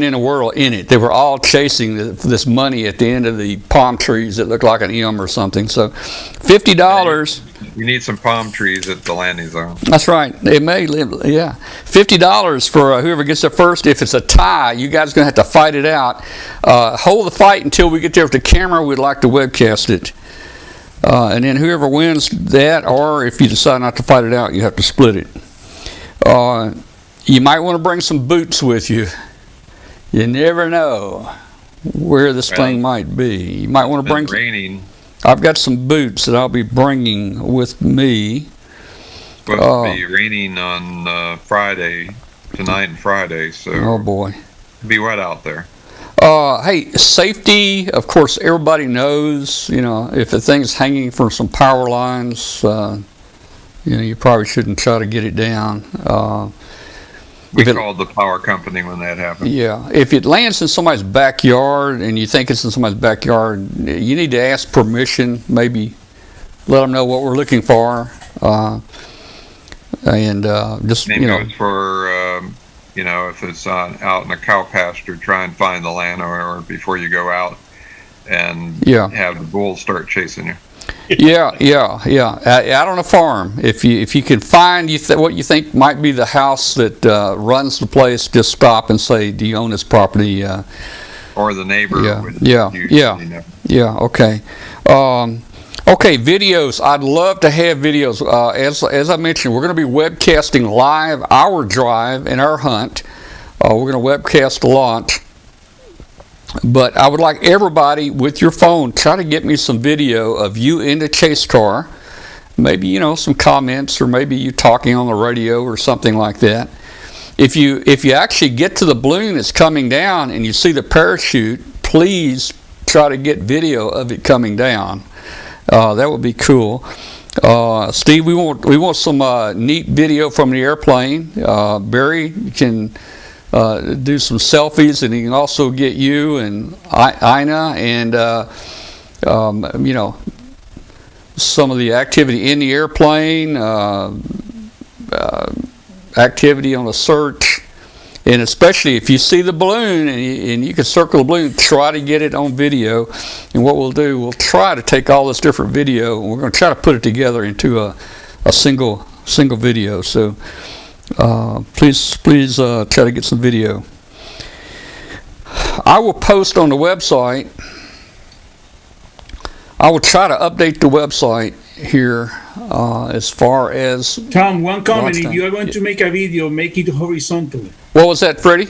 in the world in it. They were all chasing this money at the end of the palm trees that looked like an M or something. So, $50. You need some palm trees at the landing zone. That's right. It may live. Yeah, $50 for whoever gets there first. If it's a tie, you guys are going to have to fight it out. Hold the fight until we get there with the camera. We'd like to webcast it. And then whoever wins that, or if you decide not to fight it out, you have to split it. You might want to bring some boots with you. You never know where this thing might be. You might want to bring. Raining. I've got some boots that I'll be bringing with me. Supposed to be raining on Friday, tonight and Friday. So. Oh boy. Be wet out there. Hey, safety. Of course, everybody knows. If the thing's hanging from some power lines, you probably shouldn't try to get it down. We called the power company when that happened. Yeah, if it lands in somebody's backyard and you think it's in somebody's backyard, you need to ask permission. Maybe let them know what we're looking for, and just Same goes for if it's out in a cow pasture, try and find the landowner before you go out and have the bulls start chasing you. Yeah. Out on a farm, if you can find what you think might be the house that runs the place, just stop and say, "Do you own this property?" Or the neighbor. Yeah. Okay. Okay. Videos. I'd love to have videos. As I mentioned, we're going to be webcasting live our drive and our hunt. We're going to webcast the launch. But I would like everybody with your phone, try to get me some video of you in the chase car. Maybe, some comments, or maybe you talking on the radio or something like that. If you actually get to the balloon that's coming down and you see the parachute, please try to get video of it coming down. That would be cool. Steve, we want some neat video from the airplane. Barry, you can do some selfies, and he can also get you and Ina and some of the activity in the airplane, activity on a search, And especially if you see the balloon and you can circle the balloon, try to get it on video. And what we'll do, we'll try to take all this different video and we're going to try to put it together into a single video. So please try to get some video. I will post on the website. I will try to update the website here as far as Tom, one comment. If you are going to make a video, make it horizontally. What was that, Freddie?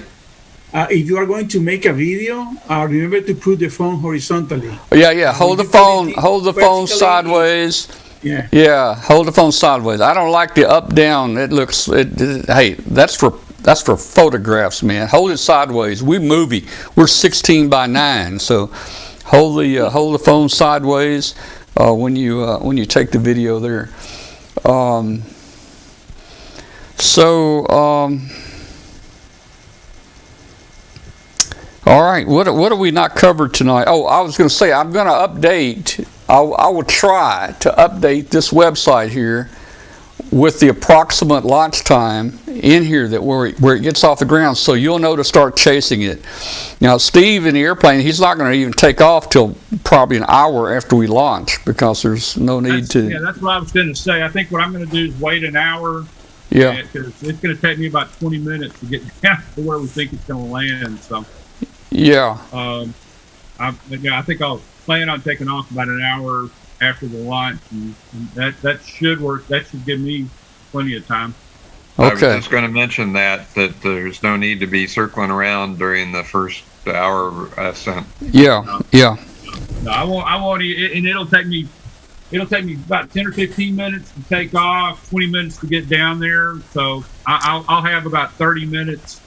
If you are going to make a video, remember to put the phone horizontally. Yeah. Hold the phone sideways. Yeah. Hold the phone sideways. I don't like the up down. Hey, that's for photographs, man. Hold it sideways. We're 16 by 9, so hold the phone sideways when you take the video there. All right, what have we not covered tonight? Oh, I was going to say I'm going to update. I will try to update this website here with the approximate launch time in here where it gets off the ground, so you'll know to start chasing it. Now, Steve in the airplane, he's not going to even take off till probably an hour after we launch because there's no need to. Yeah, that's what I was going to say. I think what I'm going to do is wait an hour. Yeah. Because it's going to take me about 20 minutes to get down to where we think it's going to land. So. Yeah. I think I'll plan on taking off about an hour after the launch, and that should work. That should give me plenty of time. Okay. I was just going to mention that there's no need to be circling around during the first hour of ascent. Yeah. No, I won't. And it'll take me about 10 or 15 minutes to take off, 20 minutes to get down there. So I'll have about 30 minutes.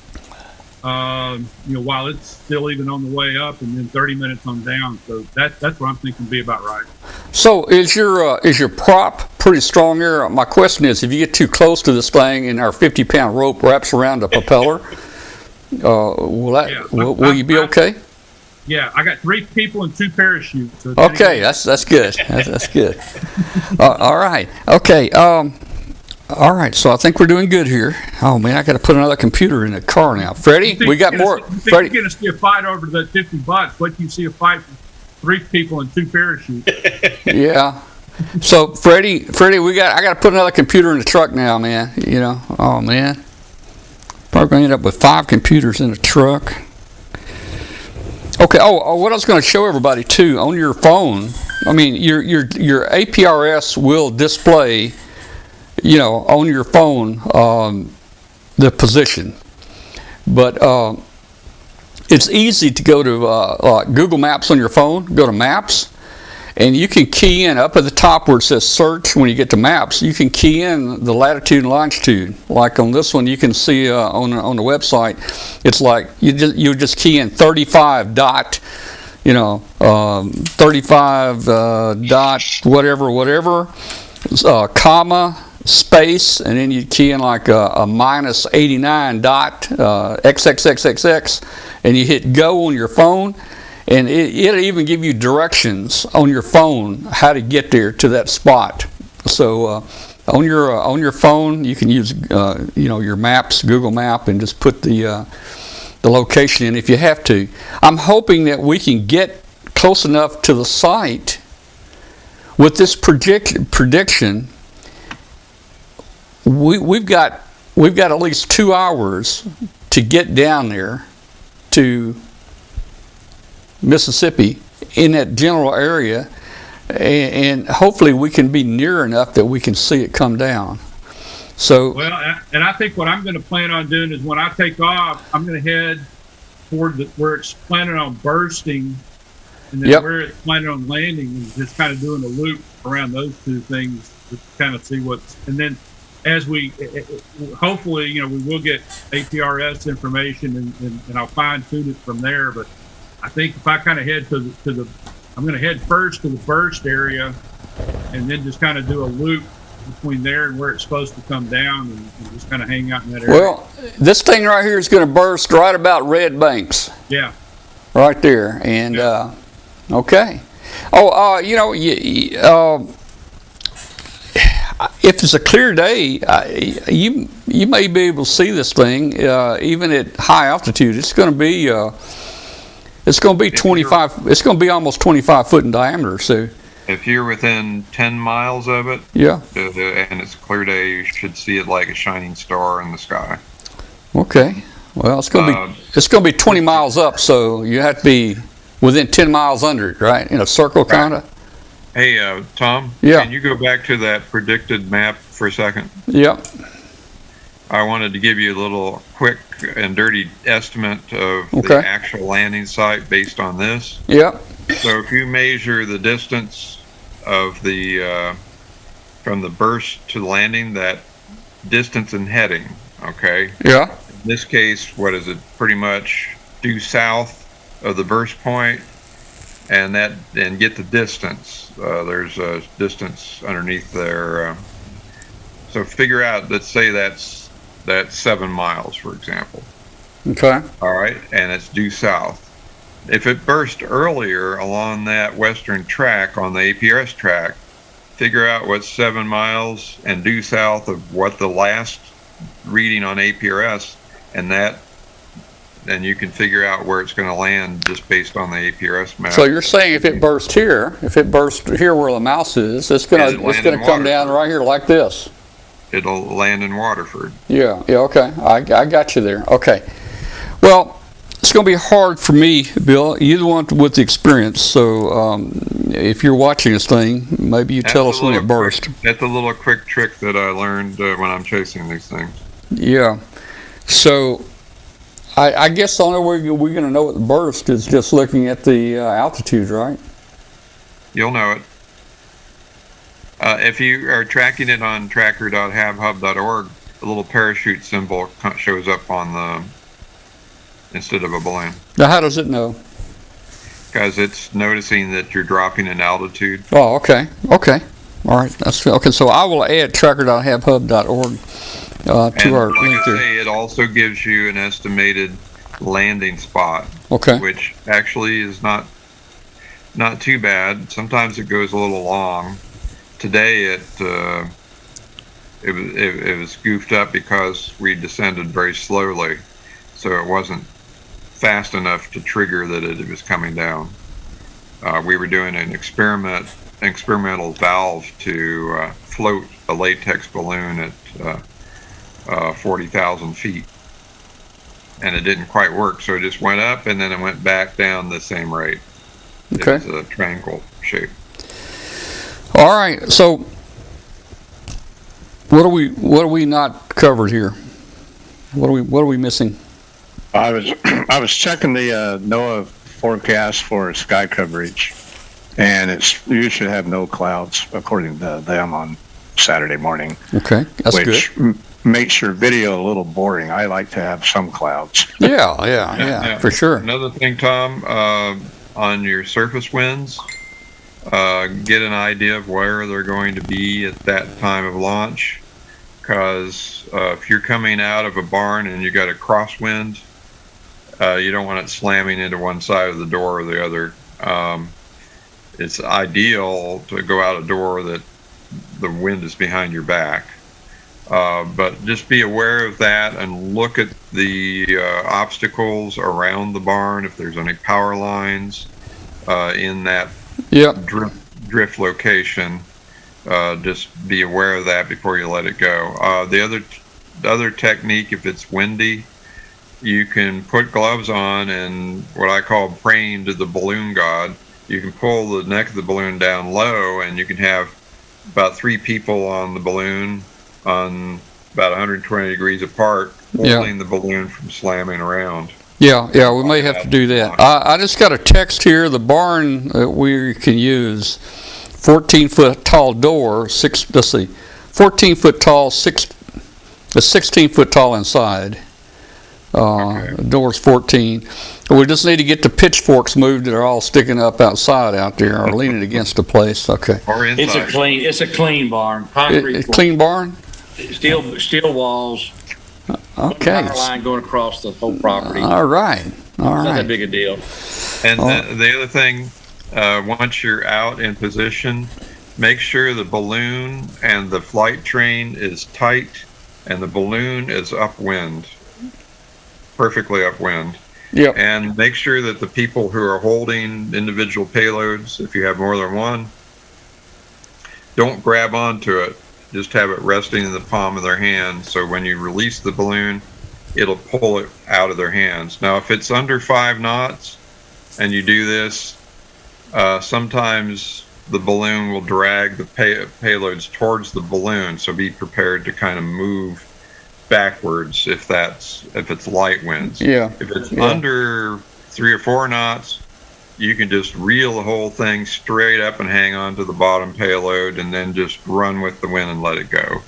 While it's still even on the way up, and then 30 minutes on down. So that's what I'm thinking would be about right. So is your prop pretty strong here? My question is, if you get too close to this thing and our 50-pound rope wraps around the propeller, will you be okay? Yeah, I got 3 people and 2 parachutes. So okay, that's good. That's good. All right. Okay. All right, so I think we're doing good here. Oh man, I got to put another computer in the car now. Freddie, we got more. Freddie, you're going to see a fight over the $50. What do you see a fight for 3 people and 2 parachutes? Yeah. So Freddie, I got to put another computer in the truck now, man. Oh man, probably going to end up with 5 computers in the truck. Okay. Oh, what I was going to show everybody too on your phone. I mean, your APRS will display. On your phone, the position. But it's easy to go to Google Maps on your phone, go to Maps, and you can key in up at the top where it says Search. When you get to Maps, you can key in the latitude and longitude. Like on this one, you can see on the website, it's like you just key in 35 dot, 35 dot whatever, comma, space, and then you key in like a minus 89 dot XXXXX, and you hit go on your phone, and it'll even give you directions on your phone how to get there to that spot. So on your phone, you can use your maps, Google Map, and just put the location in if you have to. I'm hoping that we can get close enough to the site with this prediction. We've got at least 2 hours to get down there to Mississippi in that general area, and hopefully we can be near enough that we can see it come down. So and I think what I'm going to plan on doing is when I take off, I'm going to head toward where it's planning on bursting, and then where it's planning on landing, and just kind of doing a loop around those 2 things to kind of see what's, and then as we hopefully we will get APRS information and I'll fine tune it from there. But I think if I kind of head I'm going to head first to the burst area, and then just kind of do a loop between there and where it's supposed to come down, and just kind of hang out in that area. Well, this thing right here is going to burst right about Red Banks. Yeah. Right there, and okay. Oh, if it's a clear day, you may be able to see this thing even at high altitude. It's going to be 25. It's going to be almost 25 foot in diameter. So if you're within 10 miles of it, yeah, and it's a clear day, you should see it like a shining star in the sky. Okay. Well, it's going to be 20 miles up, so you have to be within 10 miles under it, right? In a circle, kind of. Hey, Tom. Yeah. Can you go back to that predicted map for a second? Yep. I wanted to give you a little quick and dirty estimate of the actual landing site based on this. Yep. So if you measure the distance of the from the burst to the landing, that distance in heading, okay? Yeah. In this case, what is it? Pretty much due south of the burst point, and get the distance. There's a distance underneath there. So figure out, let's say that's 7 miles, for example. Okay. All right, and it's due south. If it burst earlier along that western track on the APRS track, figure out what's 7 miles and due south of what the last reading on APRS, and you can figure out where it's going to land just based on the APRS map. So you're saying if it bursts here where the mouse is, it's going to come down right here like this. It'll land in Waterford. Yeah. Okay. I got you there. Okay. Well, it's going to be hard for me, Bill. You're the one with the experience. So if you're watching this thing, maybe you tell us when it burst. That's a little quick trick that I learned when I'm chasing these things. Yeah. So I guess the only way we're going to know it burst is just looking at the altitude, right? You'll know it. If you are tracking it on tracker.havhub.org, a little parachute symbol shows up on instead of a balloon. Now, how does it know? Because it's noticing that you're dropping in altitude. Oh, okay. Okay. All right. That's okay. So I will add tracker.havhub.org to our link there. It also gives you an estimated landing spot. Okay. Which actually is not too bad. Sometimes it goes a little long. Today it was goofed up because we descended very slowly, so it wasn't fast enough to trigger that it was coming down. We were doing an experimental valve to float a latex balloon at 40,000 feet, and it didn't quite work, so it just went up and then it went back down the same rate. Okay. It's a triangle shape. All right. So what are we not covered here? What are we missing? I was checking the NOAA forecast for sky coverage, and you should have no clouds according to them on Saturday morning. Okay, that's which good. Makes your video a little boring. I like to have some clouds. Yeah, for sure. Another thing, Tom, on your surface winds, get an idea of where they're going to be at that time of launch, because if you're coming out of a barn and you got a crosswind, you don't want it slamming into one side of the door or the other. It's ideal to go out a door that the wind is behind your back, but just be aware of that and look at the obstacles around the barn, if there's any power lines in that drift location. Just be aware of that before you let it go. The other technique, if it's windy, you can put gloves on and what I call praying to the balloon god. You can pull the neck of the balloon down low, and you can have about 3 people on the balloon on about 120 degrees apart, holding the balloon from slamming around. Yeah, we may have to do that. I just got a text here. The barn that we can use, 14-foot tall door, 14 foot tall, 16 foot tall inside. The door's 14. We just need to get the pitchforks moved that are all sticking up outside out there or leaning against the place. Okay. Or inside. It's a clean barn. Concrete clean barn? Steel walls. Okay. Power line going across the whole property. All right. Not that big a deal. And the other thing, once you're out in position, make sure the balloon and the flight train is tight and the balloon is upwind, perfectly upwind. Yep. And make sure that the people who are holding individual payloads, if you have more than one, don't grab onto it. Just have it resting in the palm of their hand. So when you release the balloon, it'll pull it out of their hands. Now, if it's under 5 knots and you do this, sometimes the balloon will drag the payloads towards the balloon. So be prepared to kind of move backwards if it's light winds. Yeah. If it's under 3 or 4 knots, you can just reel the whole thing straight up and hang on to the bottom payload and then just run with the wind and let it go.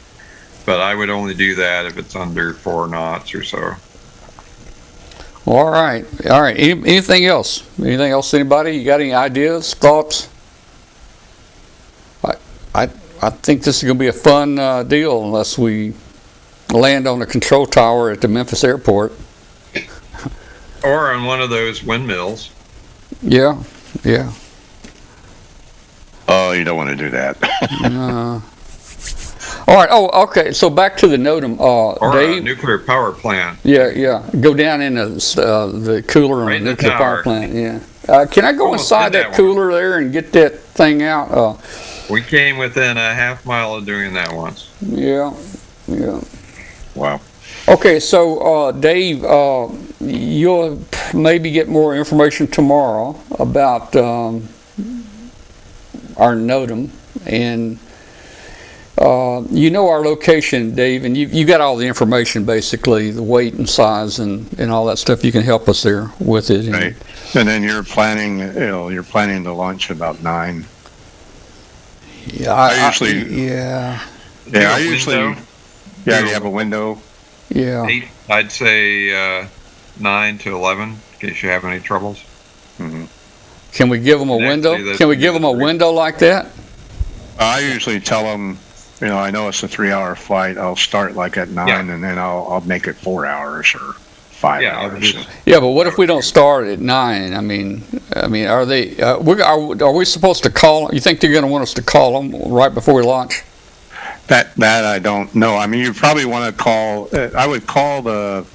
But I would only do that if it's under 4 knots or so. All right. Anything else? Anything else? Anybody? You got any ideas, thoughts? I think this is going to be a fun deal unless we land on a control tower at the Memphis airport. Or on one of those windmills. Yeah. Oh, you don't want to do that. All right. Oh, okay. So back to the NOTAM. Or Dave, a nuclear power plant. Yeah. Go down in the cooler on Right the in the nuclear power tower. plant. Yeah. Can I go Almost inside did that that cooler there and get that thing out? We came within a half mile of doing that once. Yeah. Wow. Okay, so Dave, you'll maybe get more information tomorrow about our NOTAM, and you know our location, Dave, and you got all the information, basically, the weight and size and all that stuff. You can help us there with it. Right. And then you're planning to launch about 9. Yeah, I usually you have a window. Yeah. 8, I'd say 9 to 11 in case you have any troubles. Mm-hmm. Can we give them a window? Can we give them a window like that? I usually tell them, I know it's a 3-hour flight. I'll start like at 9, and then I'll make it 4 hours or 5 hours. Yeah, but what if we don't start at 9? I mean, are they? Are we supposed to call? You think they're going to want us to call them right before we launch? That I don't know. I mean, you probably want to call. I would call the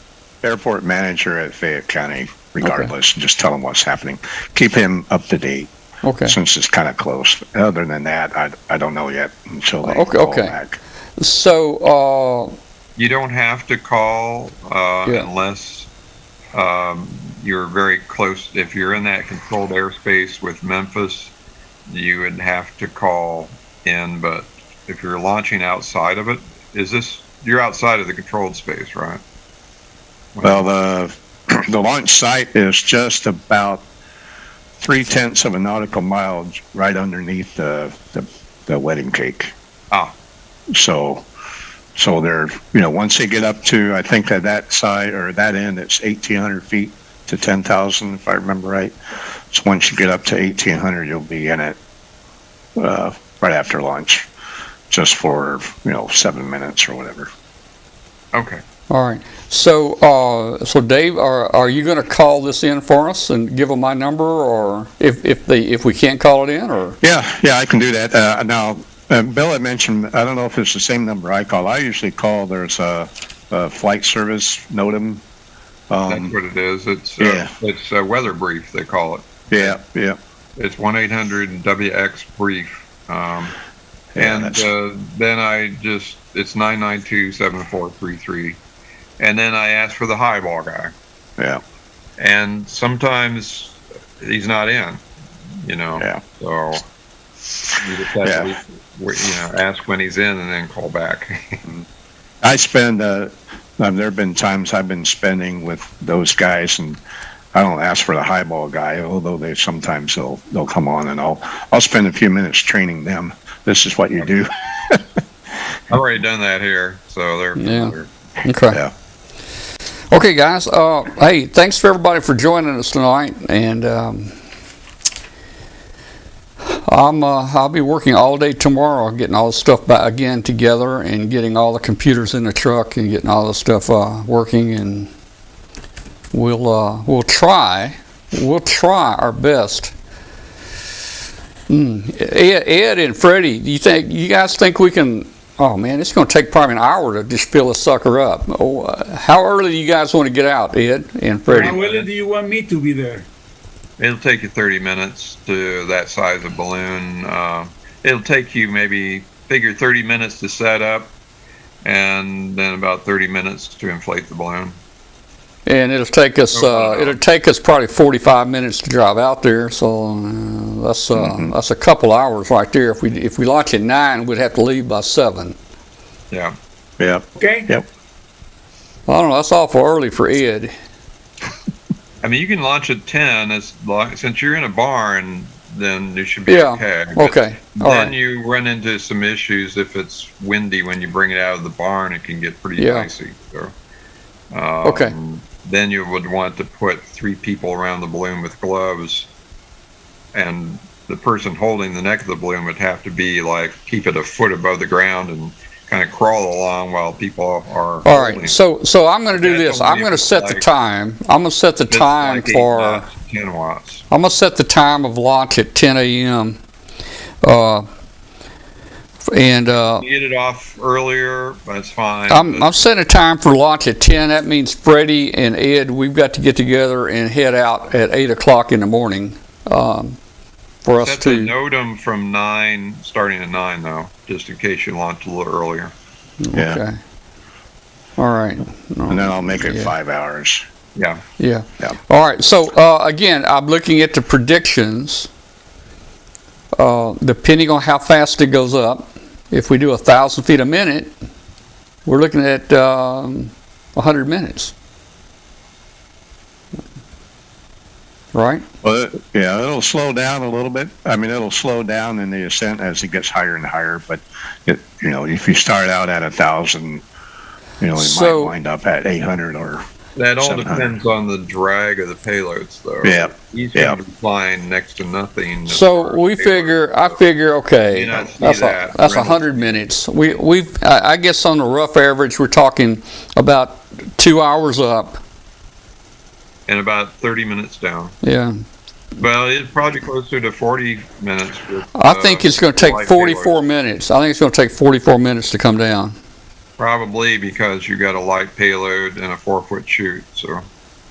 airport manager at Fayette County, regardless, and just tell him what's happening. Keep him up to date. Okay. Since it's kind of close. Other than that, I don't know yet until they call back. So you don't have to call unless you're very close. If you're in that controlled airspace with Memphis, you would have to call in. But if you're launching outside of it, you're outside of the controlled space, right? Well, the launch site is just about 0.3 of a nautical mile right underneath the wedding cake. So they're, once they get up to, I think that side or that end, it's 1,800 feet to 10,000, if I remember right. So once you get up to 1,800, you'll be in it right after lunch, just for 7 minutes or whatever. Okay. All right. So Dave, are you going to call this in for us and give them my number, or if we can't call it in, or? Yeah, I can do that. Now, Bill had mentioned, I don't know if it's the same number I call. I usually call. There's a flight service NOTAM. That's what it is. It's a weather brief, they call it. Yeah. It's 1-800-WX brief. Then it's 992-7433. And then I ask for the highball guy. Yeah. And sometimes he's not in, Yeah. So you just have to, ask when he's in and then call back. I spend, there have been times I've been spending with those guys, and I don't ask for the highball guy, although sometimes they'll come on, and I'll spend a few minutes training them. This is what you do. I've already done that here, so they're familiar. Okay. Yeah. Okay, guys. Hey, thanks for everybody for joining us tonight, and I'll be working all day tomorrow, getting all the stuff back again together, and getting all the computers in the truck, and getting all the stuff working, and we'll try our best Ed and Freddie, you guys think we can? Oh man, it's going to take probably an hour to just fill this sucker up. How early do you guys want to get out, Ed and Freddie? How early do you want me to be there? It'll take you 30 minutes to that size of balloon. It'll take you maybe figure 30 minutes to set up, and then about 30 minutes to inflate the balloon. And it'll take us probably 45 minutes to drive out there. So that's a couple hours right there. If we launch at 9, we'd have to leave by 7. Yeah. Yep. Okay. Yep. I don't know. That's awful early for Ed. I mean, you can launch at 10 since you're in a barn. Then you should be okay. Okay. All then right. you run into some issues if it's windy when you bring it out of the barn. It can get pretty icy. So, okay. Then you would want to put 3 people around the balloon with gloves, and the person holding the neck of the balloon would have to be keep it a foot above the ground and kind of crawl along while people are. All right. So I'm going to do this. I'm going to set the time. I'm going to set the time for 10 watts. I'm going to set the time of launch at 10 a.m. And get it off earlier, that's fine. I'm setting a time for launch at 10. That means Freddie and Ed, we've got to get together and head out at 8 o'clock in the morning for us to note them from 9, starting at 9 though, just in case you launch a little earlier. Yeah. Okay. All right. And then I'll make it 5 hours. Yeah. Yeah. All right. So again, I'm looking at the predictions. Depending on how fast it goes up, if we do 1,000 feet a minute, we're looking at 100 minutes. Right? Well, yeah, it'll slow down a little bit. I mean, it'll slow down in the ascent as it gets higher and higher. But if you start out at 1,000, it might wind up at 800 or. That all depends on the drag of the payloads, though. Yeah. He's going to be flying next to nothing. So I figure, okay, that's 100 minutes. I guess on the rough average, we're talking about 2 hours up. And about 30 minutes down. Yeah. Well, it's probably closer to 40 minutes. I think it's going to take 44 minutes. I think it's going to take 44 minutes to come down. Probably because you got a light payload and a 4-foot chute. So,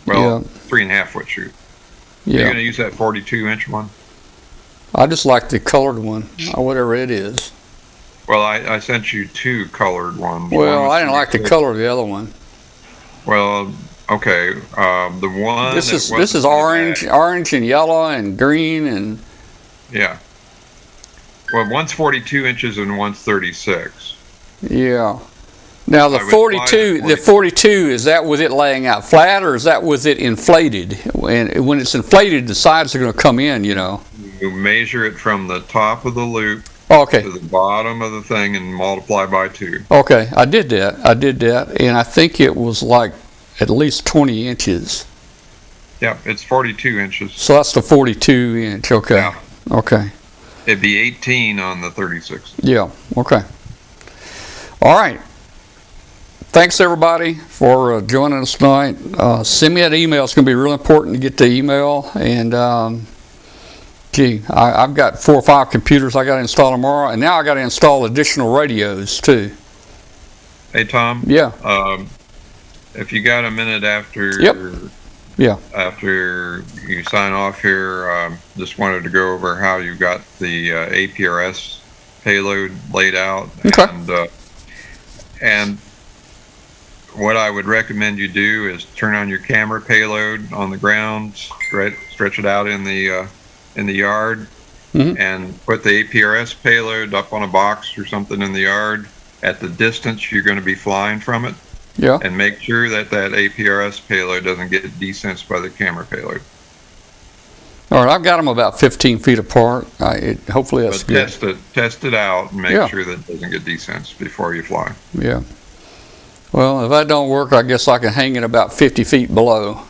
3.5-foot chute. Yeah. You're going to use that 42-inch one? I just like the colored one, or whatever it is. Well, I sent you 2 colored ones. Well, I didn't like the color of the other one. Well, okay. The one this is orange and yellow and green and. Yeah. Well, one's 42 inches and one's 36. Yeah. Now the 42 is that with it laying out flat, or is that with it inflated? And when it's inflated, the sides are going to come in. You measure it from the top of the loop to the bottom of the thing and multiply by 2. Okay, I did that, and I think it was like at least 20 inches. Yep, it's 42 inches. So that's the 42 inch. Okay. Yeah. Okay. It'd be 18 on the 36. Yeah. Okay. All right. Thanks everybody for joining us tonight. Send me that email. It's going to be real important to get the email. And I've got 4 or 5 computers I got to install tomorrow, and now I got to install additional radios too. Hey Tom. Yeah. If you got a minute after. Yeah. After you sign off here, just wanted to go over how you got the APRS payload laid out. Okay. And what I would recommend you do is turn on your camera payload on the ground, stretch it out in the yard, and put the APRS payload up on a box or something in the yard at the distance you're going to be flying from it. Yeah. And make sure that APRS payload doesn't get desensed by the camera payload. All right, I've got them about 15 feet apart. Hopefully that's good. Test it out and make sure that it doesn't get desensed before you fly. Yeah. Well, if that don't work, I guess I can hang it about 50 feet below.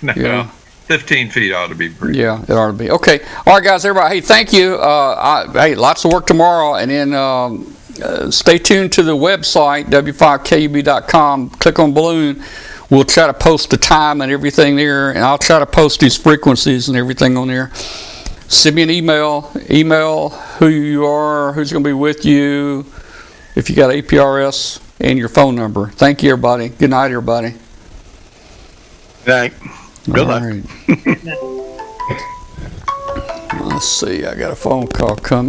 No, 15 feet ought to be pretty. Yeah, it ought to be. Okay. All right, guys, everybody. Hey, thank you. Hey, lots of work tomorrow, and then stay tuned to the website, w5kub.com. Click on balloon. We'll try to post the time and everything there, and I'll try to post these frequencies and everything on there. send me an email who you are, who's going to be with you, if you got APRS, and your phone number. Thank you, everybody. Good night, everybody. Good night. Good luck. Right. Let's see, I got a phone call coming.